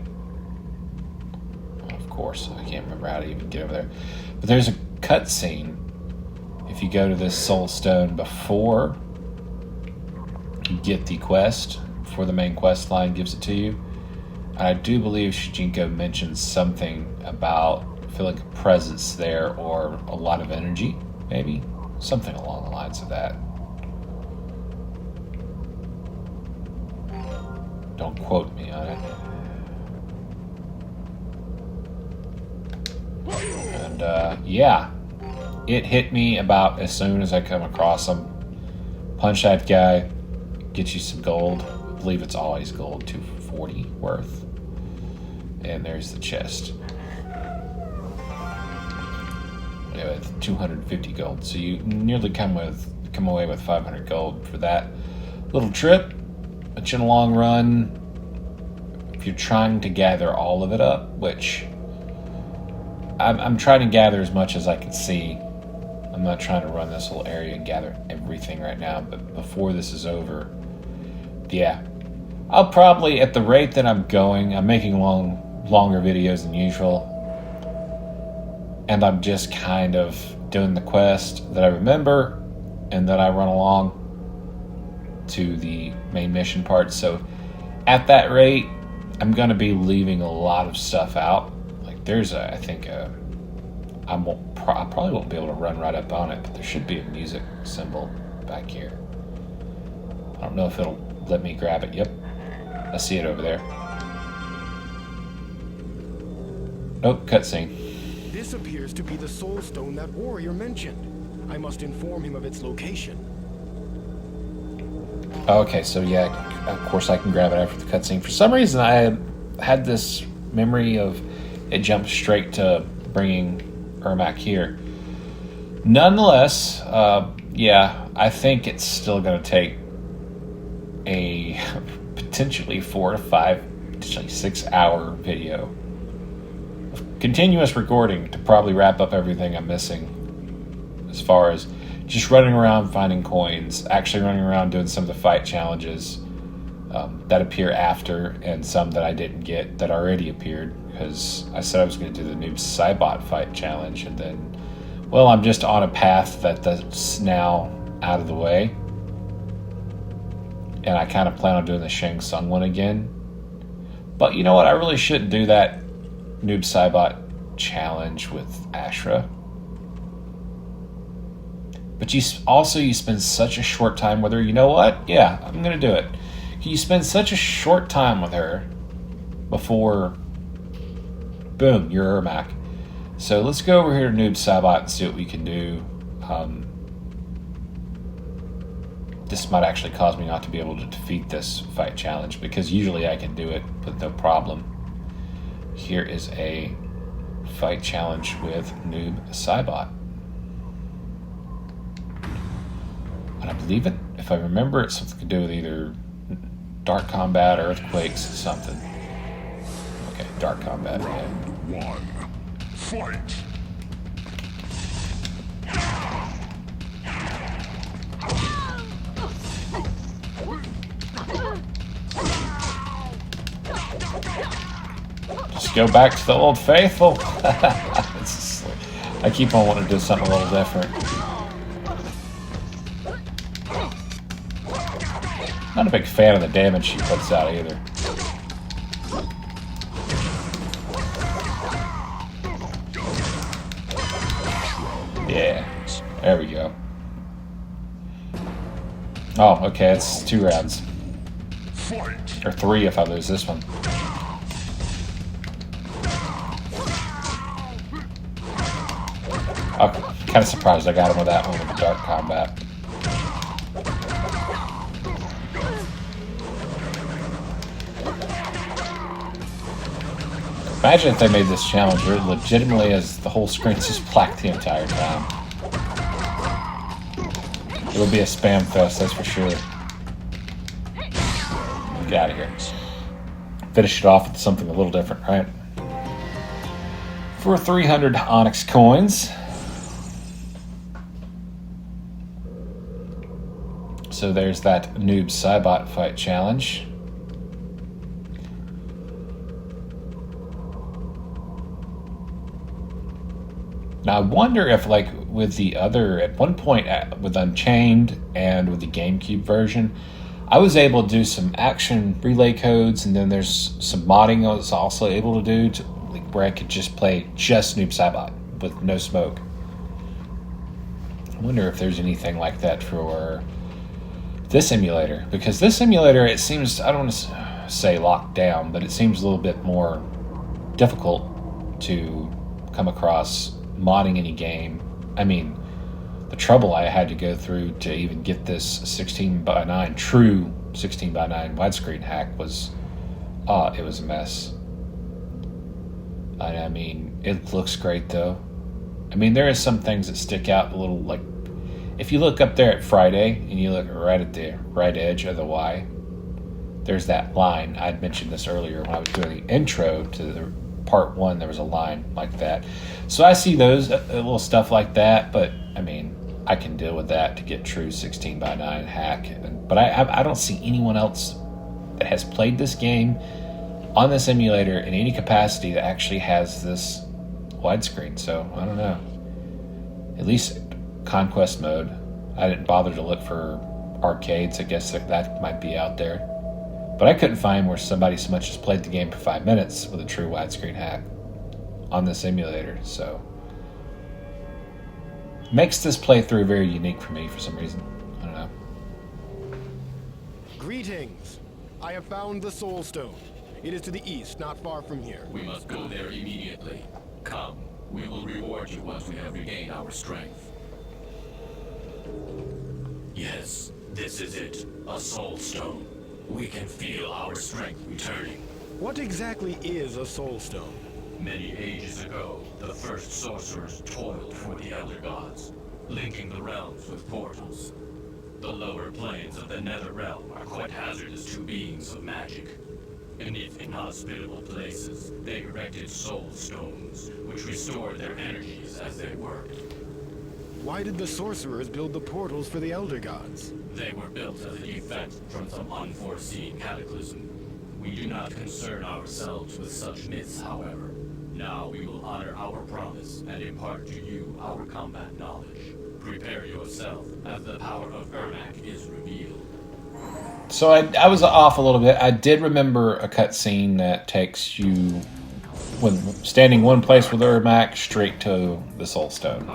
Of course, I can't remember how to even get over there. But there's a cutscene if you go to this soul stone before you get the quest, before the main quest line gives it to you. And I do believe Shujinko mentions something about feeling a presence there, or a lot of energy, maybe? Something along the lines of that. Don't quote me on it. And, yeah. It hit me about as soon as I come across him. Punch that guy, get you some gold. I believe it's always gold, 240 worth. And there's the chest. Anyway, 250 gold. So you nearly come away with 500 gold for that little trip. But in the long run, if you're trying to gather all of it up, which I'm trying to gather as much as I can see. I'm not trying to run this whole area and gather everything right now, but before this is over, yeah, I'll probably, at the rate that I'm going, I'm making longer videos than usual, and I'm just kind of doing the quest that I remember and that I run along. to the main mission part. So at that rate, I'm going to be leaving a lot of stuff out. Like there's I probably won't be able to run right up on it, but there should be a music symbol back here. I don't know if it'll let me grab it. Yep, I see it over there. Nope, cutscene. This appears to be the soul stone that warrior mentioned. I must inform him of its location. Okay, so yeah, of course I can grab it after the cutscene. For some reason, I had this memory of it jumped straight to bringing Ermac here. Nonetheless, yeah, I think it's still going to take a potentially 4 to 5, potentially 6 hour video of continuous recording to probably wrap up everything I'm missing as far as just running around finding coins, actually running around doing some of the fight challenges that appear after, and some that I didn't get that already appeared, because I said I was going to do the Noob Saibot fight challenge, and then, well, I'm just on a path that's now out of the way, and I kind of plan on doing the Shang Tsung one again. But you know what? I really shouldn't do that Noob Saibot challenge with Ashra. But you spend such a short time with her. You know what? Yeah, I'm going to do it. You spend such a short time with her before, boom, you're Ermac. So let's go over here to Noob Saibot and see what we can do. This might actually cause me not to be able to defeat this fight challenge, because usually I can do it with no problem. Here is a fight challenge with Noob Saibot. And I believe it, if I remember, it's something to do with either Dark Combat or Earthquakes or something. Okay, Dark Combat. Round 1. Fight! Just go back to the old faithful. I keep on wanting to do something a little different. Not a big fan of the damage she puts out either. Yeah, there we go. Oh, okay, it's 2 rounds. Or 3 if I lose this one. I'm kind of surprised I got him with that one with the Dark Combat. Imagine if they made this challenge where it legitimately as the whole screen's just black the entire time. It would be a spam fest, that's for sure. Get out of here. Finish it off with something a little different, right? For 300 Onyx coins. So there's that Noob Saibot fight challenge. Now I wonder if, like with the other, at one point with Unchained and with the GameCube version, I was able to do some action relay codes, and then there's some modding I was also able to do to, like, where I could just play just Noob Saibot with no smoke. I wonder if there's anything like that for this emulator, because this emulator, it seems, I don't want to say locked down, but it seems a little bit more difficult to come across modding any game. I mean, the trouble I had to go through to even get this 16:9 true 16:9 widescreen hack was, it was a mess. I mean, it looks great though. I mean, there is some things that stick out a little, like if you look up there at Friday and you look right at the right edge of the Y, there's that line. I'd mentioned this earlier when I was doing the intro to the part 1. There was a line like that. So I see those, a little stuff like that, but I mean, I can deal with that to get true 16:9 hack. But I don't see anyone else that has played this game on this emulator in any capacity that actually has this widescreen. So I don't know. At least Conquest Mode. I didn't bother to look for arcades. I guess that might be out there. But I couldn't find where somebody so much as played the game for 5 minutes with a true widescreen hack on this emulator. So makes this playthrough very unique for me for some reason. I don't know. Greetings. I have found the Soul Stone. It is to the east, not far from here. We must go there immediately. Come, we will reward you once we have regained our strength. Yes, this is it. A Soul Stone. We can feel our strength returning. What exactly is a Soul Stone? Many ages ago, the first sorcerers toiled for the Elder Gods, linking the realms with portals. The lower planes of the Netherrealm are quite hazardous to beings of magic. Beneath inhospitable places, they erected soul stones, which restored their energies as they worked. Why did the sorcerers build the portals for the Elder Gods? They were built as a defense from some unforeseen cataclysm. We do not concern ourselves with such myths, however. Now we will honor our promise and impart to you our combat knowledge. Prepare yourself, as the power of Ermac is revealed. So I was off a little bit. I did remember a cutscene that takes you, when standing one place with Ermac, straight to the Soul Stone.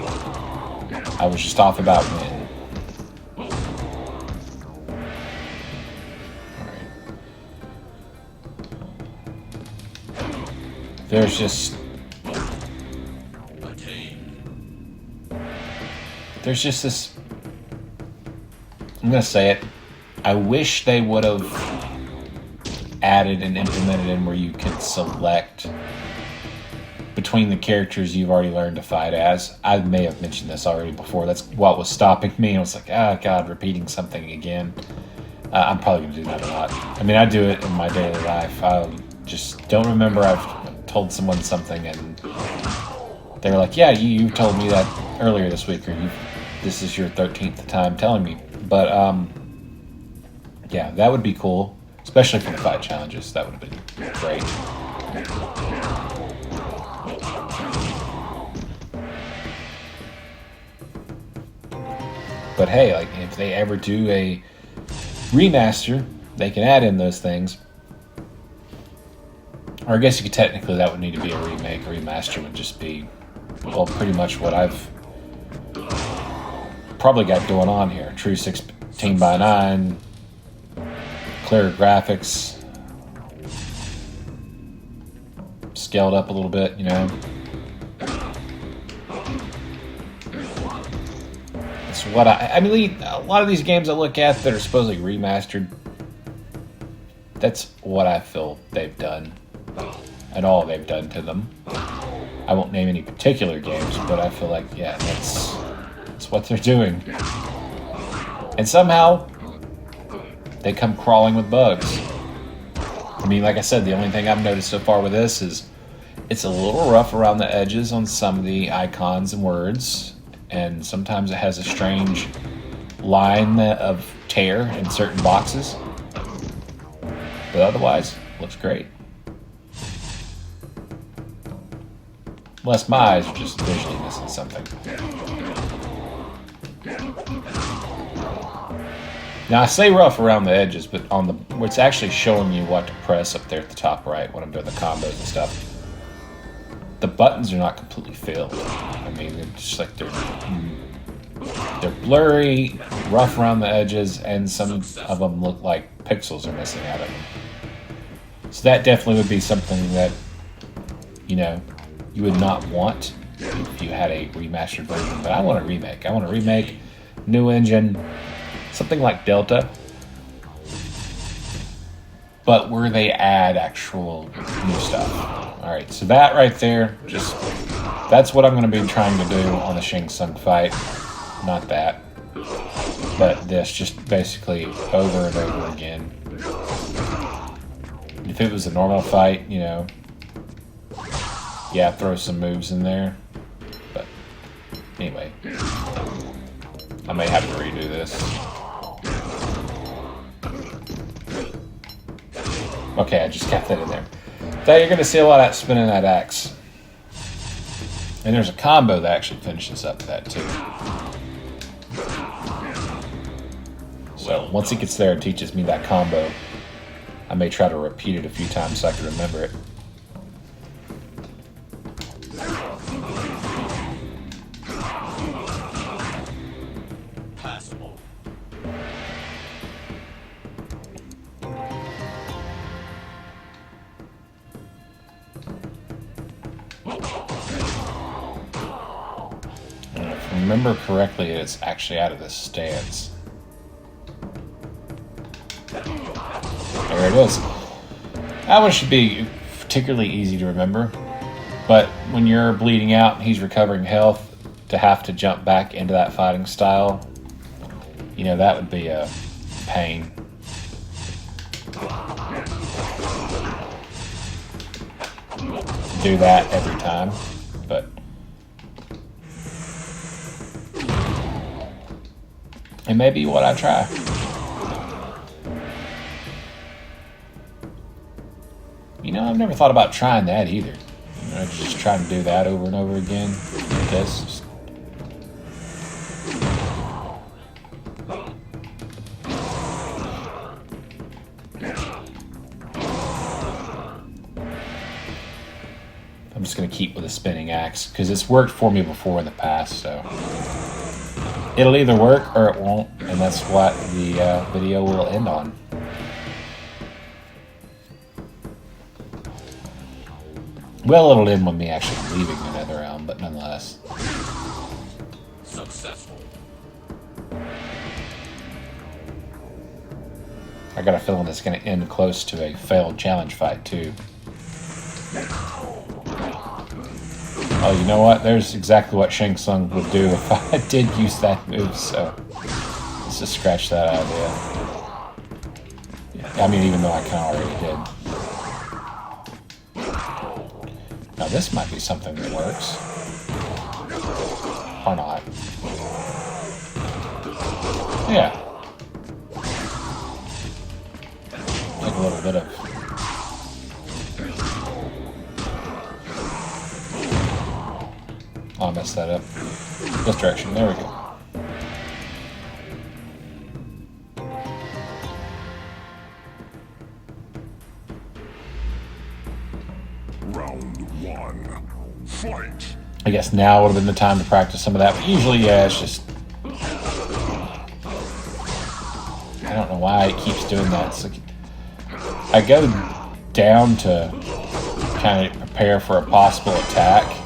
I was just off about when. Alright. There's just this, I'm gonna say it, I wish they would have added and implemented in where you could select between the characters you've already learned to fight as. I may have mentioned this already before. That's what was stopping me. I was like, oh god, repeating something again. I'm probably gonna do that a lot. I mean, I do it in my daily life. I just don't remember I've told someone something and they were like, yeah, you told me that earlier this week, or this is your 13th time telling me. But yeah, that would be cool, especially for the fight challenges. That would have been great. But hey, like if they ever do a remaster, they can add in those things. Or I guess you could technically, that would need to be a remake. A remaster would just be, well, pretty much what I've probably got going on here. True 16:9, clearer graphics, scaled up a little bit, you know. It's what I mean, a lot of these games I look at that are supposedly remastered, that's what I feel they've done, and all they've done to them. I won't name any particular games, but I feel like, yeah, that's what they're doing. And somehow, they come crawling with bugs. I mean, like I said, the only thing I've noticed so far with this is it's a little rough around the edges on some of the icons and words, and sometimes it has a strange line of tear in certain boxes. But otherwise, looks great. Unless my eyes are just visually missing something. Now I say rough around the edges, but on the it's actually showing you what to press up there at the top right when I'm doing the combos and stuff. The buttons are not completely filled. I mean, they're just like they're blurry, rough around the edges, and some of them look like pixels are missing out of them. So that definitely would be something that, you know, you would not want if you had a remastered version. But I want a remake. I want a remake, new engine, something like Delta, but where they add actual new stuff. Alright, so that right there, that's what I'm going to be trying to do on the Shang Tsung fight. Not that, but this, just basically over and over again. If it was a normal fight, you know, yeah, throw some moves in there. But anyway, I may have to redo this. Okay, I just kept that in there. Now you're going to see a lot of that spinning that axe. And there's a combo that actually finishes up that too. So once he gets there and teaches me that combo, I may try to repeat it a few times so I can remember it. Passable. And if I remember correctly, it's actually out of this stance. There it is. That one should be particularly easy to remember, but when you're bleeding out and he's recovering health, to have to jump back into that fighting style, you know, that would be a pain. Do that every time, but it may be what I try. You know, I've never thought about trying that either. You know, just trying to do that over and over again. This. I'm just going to keep with a spinning axe because it's worked for me before in the past, so it'll either work or it won't, and that's what the video will end on. Well, it'll end with me actually leaving the Netherrealm, but nonetheless. Successful. I got a feeling it's going to end close to a failed challenge fight, too. Oh, you know what? There's exactly what Shang Tsung would do if I did use that move, so let's just scratch that idea. I mean, even though I kind of already did. Now this might be something that works. Or not. Yeah. Take a little bit of... Oh, I messed that up. This direction. There we go. Round one. Fight! I guess now would have been the time to practice some of that, but usually, yeah, it's just... I don't know why it keeps doing that. It's like... I go down to kind of prepare for a possible attack.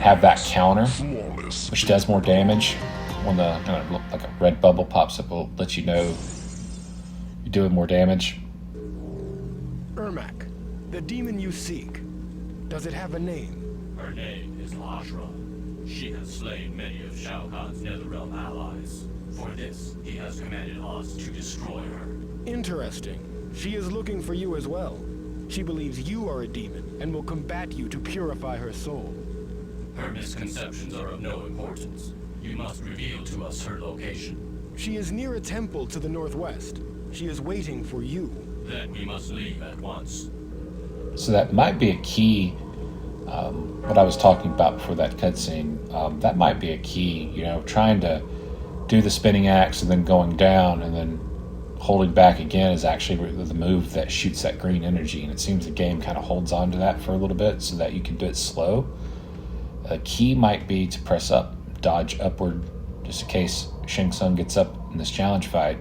Have that counter, which does more damage. When the like a red bubble pops up, it'll let you know you're doing more damage. Ermac, the demon you seek, does it have a name? Her name is Ashra. She has slain many of Shao Kahn's Netherrealm allies. For this, he has commanded us to destroy her. Interesting. She is looking for you as well. She believes you are a demon and will combat you to purify her soul. Her misconceptions are of no importance. You must reveal to us her location. She is near a temple to the northwest. She is waiting for you. Then we must leave at once. So that might be a key, what I was talking about before that cutscene. That might be a key, you know, trying to do the spinning axe and then going down and then holding back again is actually the move that shoots that green energy. And it seems the game kind of holds on to that for a little bit so that you can do it slow. A key might be to press up, dodge upward, just in case Shang Tsung gets up in this challenge fight.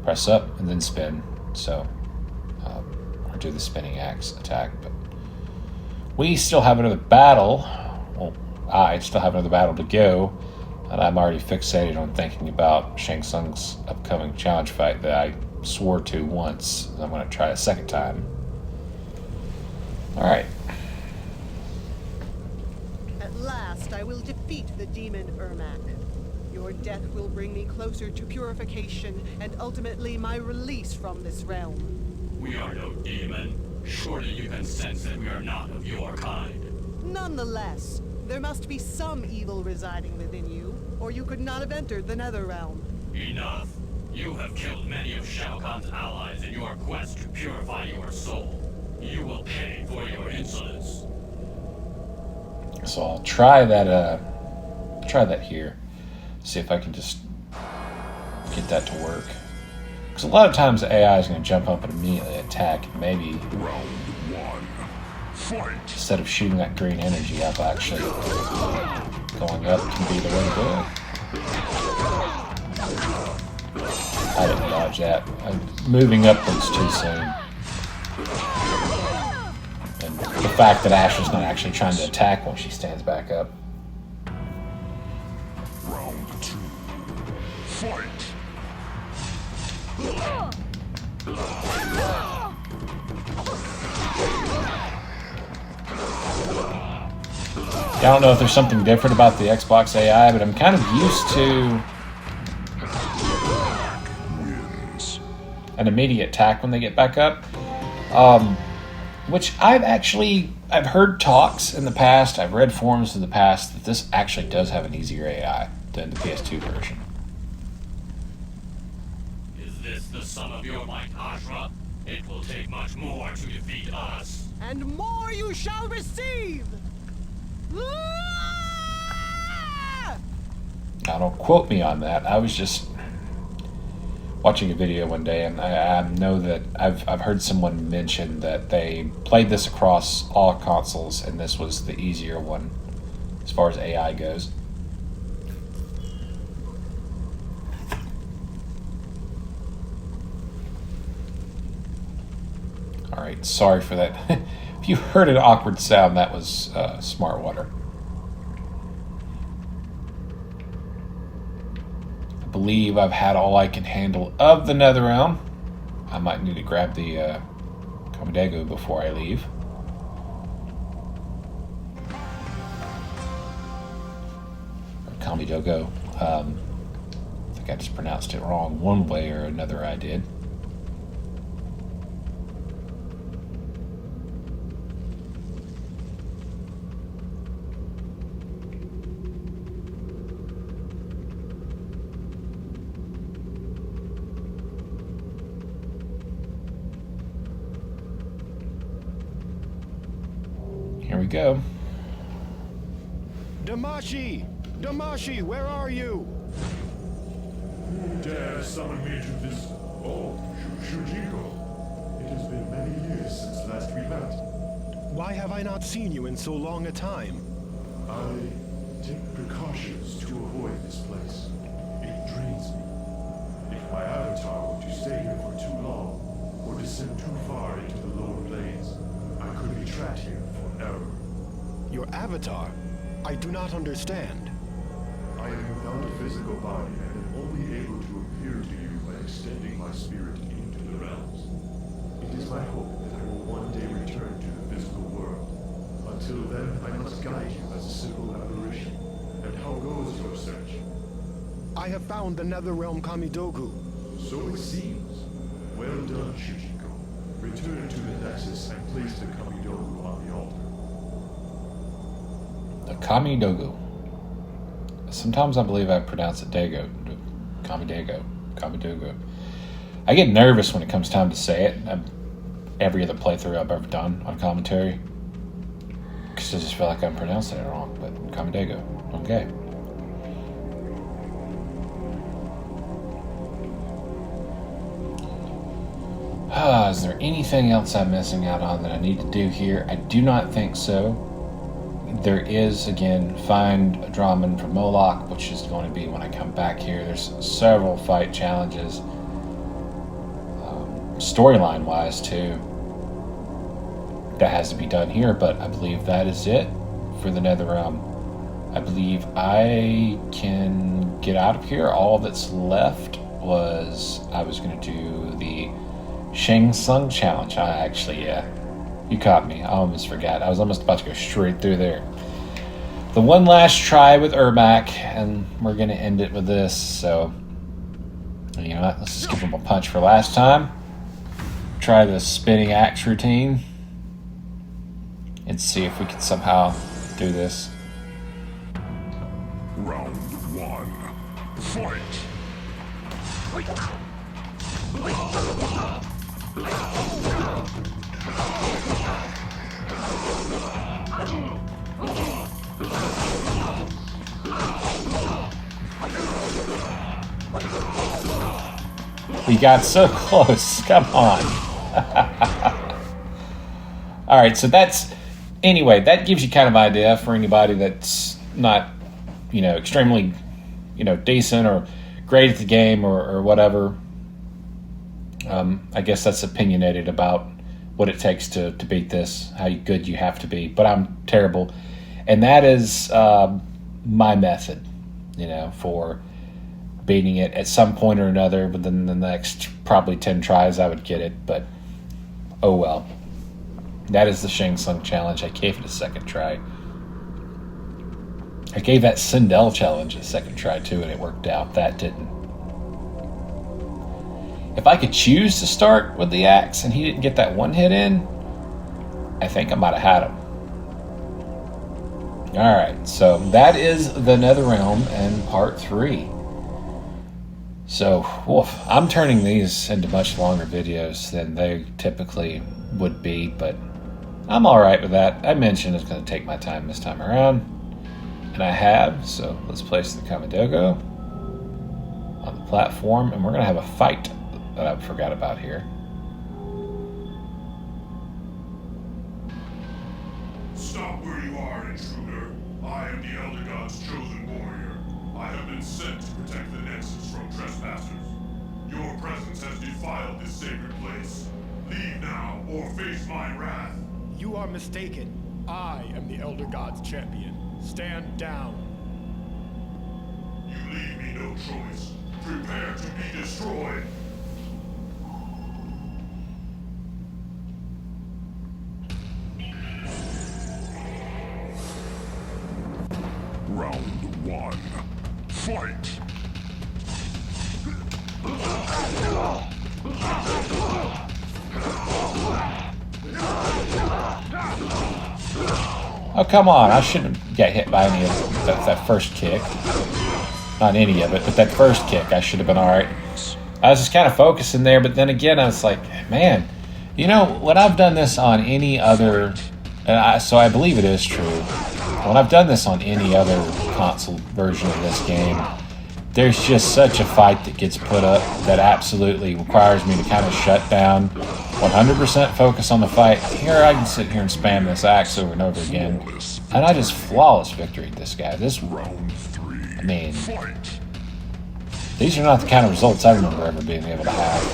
Press up and then spin. So, or do the spinning axe attack. But we still have another battle. Well, I still have another battle to go. And I'm already fixated on thinking about Shang Tsung's upcoming challenge fight that I swore to once. I'm going to try a second time. Alright. At last, I will defeat the demon Ermac. Your death will bring me closer to purification and ultimately my release from this realm. We are no demon. Surely you can sense that we are not of your kind. Nonetheless, there must be some evil residing within you, or you could not have entered the Netherrealm. Enough. You have killed many of Shao Kahn's allies in your quest to purify your soul. You will pay for your insolence. So I'll try that here. See if I can just get that to work. Because a lot of times the AI is going to jump up and immediately attack. And maybe Round 1. Fight. instead of shooting that green energy up, actually going up can be the way to do it. I didn't dodge that. Moving upwards too soon. And the fact that Asher's not actually trying to attack when she stands back up. Round 2. Fight. I don't know if there's something different about the Xbox AI, but I'm kind of used to an immediate attack when they get back up. Which I've heard talks in the past, I've read forums in the past that this actually does have an easier AI than the PS2 version. Is this the sum of your might, Ashra? It will take much more to defeat us. And more you shall receive! Now, don't quote me on that. I was just watching a video one day, and I know that I've heard someone mention that they played this across all consoles, and this was the easier one as far as AI goes. Alright, sorry for that. If you heard an awkward sound, that was smart water. I believe I've had all I can handle of the Netherrealm. I might need to grab the Kombat before I leave. Or Kombat. I think I just pronounced it wrong one way or another. I did. Here we go. Damashi! Damashi, where are you? Who dare summon me to this? Oh, Shujinko. It has been many years since last we met. Why have I not seen you in so long a time? I take precautions to avoid this place. It drains me. If my avatar were to stay here for too long, or descend too far into the lower planes, I could be trapped here forever. Your avatar? I do not understand. I am without a physical body and am only able to appear to you by extending my spirit into the realms. It is my hope that I will one day return to the physical world. Until then, I must guide you as a simple apparition. And how goes your search? I have found the Netherrealm Kamidogu. So it seems. Well done, Shujinko. Return to the Nexus and place the Kamidogu on the altar. The Kamidogu. Sometimes I believe I pronounce it Dago. Kamidogu. I get nervous when it comes time to say it. Every other playthrough I've ever done on commentary. Because I just feel like I'm pronouncing it wrong. But Kamidogu. Okay. Is there anything else I'm missing out on that I need to do here? I do not think so. There is, again, find a Draman for Moloch, which is going to be when I come back here. There's several fight challenges, storyline-wise, too, that has to be done here, but I believe that is it for the Netherrealm. I believe I can get out of here. All that's left was I was going to do the Shang Tsung challenge. You caught me. I almost forgot. I was almost about to go straight through there. The one last try with Ermac, and we're going to end it with this. So, you know what? Let's just give him a punch for last time. Try the spinning axe routine. And see if we can somehow do this. Round 1. Fight! We got so close. Come on. All right, so that's... Anyway, that gives you kind of idea for anybody that's not, extremely, decent or great at the game or whatever. I guess that's opinionated about what it takes to beat this, how good you have to be. But I'm terrible. And that is my method, for beating it at some point or another. Within the next probably 10 tries, I would get it. But, oh well. That is the Shang Tsung challenge. I gave it a second try. I gave that Sindel challenge a second try too, and it worked out. That didn't. If I could choose to start with the axe and he didn't get that one hit in, I think I might have had him. Alright, so that is the Netherrealm and part 3. So, I'm turning these into much longer videos than they typically would be, but I'm alright with that. I mentioned it's going to take my time this time around, and I have, so let's place the Kamidogo on the platform, and we're going to have a fight that I forgot about here. Stop where you are, intruder. I am the Elder God's chosen warrior. I have been sent to protect the Nexus from trespassers. Your presence has defiled this sacred place. Leave now, or face my wrath. You are mistaken. I am the Elder God's champion. Stand down. You leave me no choice. Prepare to be destroyed. Round 1. Fight! Oh, come on. I shouldn't get hit by any of that first kick. Not any of it, but that first kick, I should have been alright. I was just kind of focusing there, but then again, I was like, man, when I've done this on any other... so I believe it is true. When I've done this on any other console version of this game, there's just such a fight that gets put up that absolutely requires me to kind of shut down, 100% focus on the fight. Here I can sit here and spam this axe over and over again, and I just flawless victory this guy. I mean, these are not the kind of results I remember ever being able to have.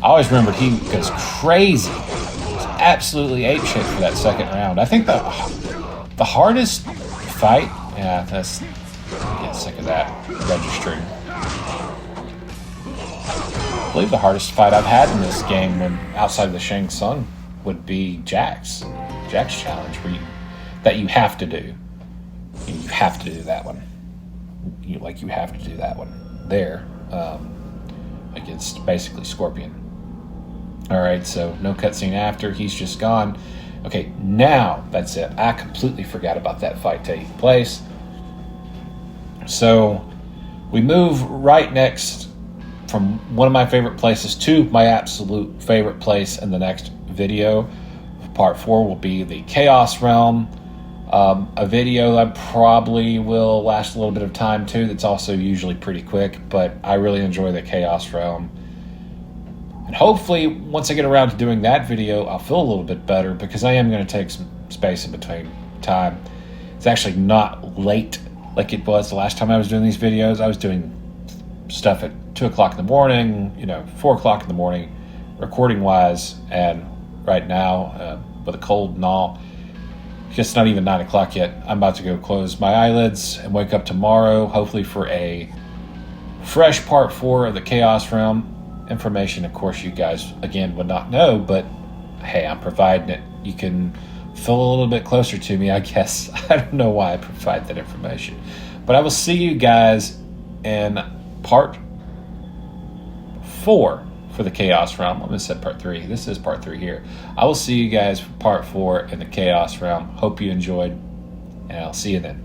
I always remembered he goes crazy. He's absolutely apeshit for that second round. I think the hardest fight, that's... Get sick of that registering. I believe the hardest fight I've had in this game, outside of the Shang Tsung, would be Jack's challenge, that you have to do. You have to do that one. You have to do that one there, against basically Scorpion. All right, so no cutscene after. He's just gone. Okay, now that's it. I completely forgot about that fight taking place. So we move right next from one of my favorite places to my absolute favorite place in the next video. Part 4 will be the Chaos Realm. A video that probably will last a little bit of time too. That's also usually pretty quick, but I really enjoy the Chaos Realm. And hopefully, once I get around to doing that video, I'll feel a little bit better, because I am going to take some space in between time. It's actually not late like it was the last time I was doing these videos. I was doing stuff at 2 o'clock in the morning, 4 o'clock in the morning, recording-wise, and right now, with a cold and all, it's not even 9 o'clock yet. I'm about to go close my eyelids and wake up tomorrow, hopefully for a fresh part 4 of the Chaos Realm. Information, of course, you guys, again, would not know, but hey, I'm providing it. You can feel a little bit closer to me, I guess. I don't know why I provide that information. But I will see you guys in part 4 for the Chaos Realm. I'm going to say part 3. This is part 3 here. I will see you guys for part 4 in the Chaos Realm. Hope you enjoyed, and I'll see you then.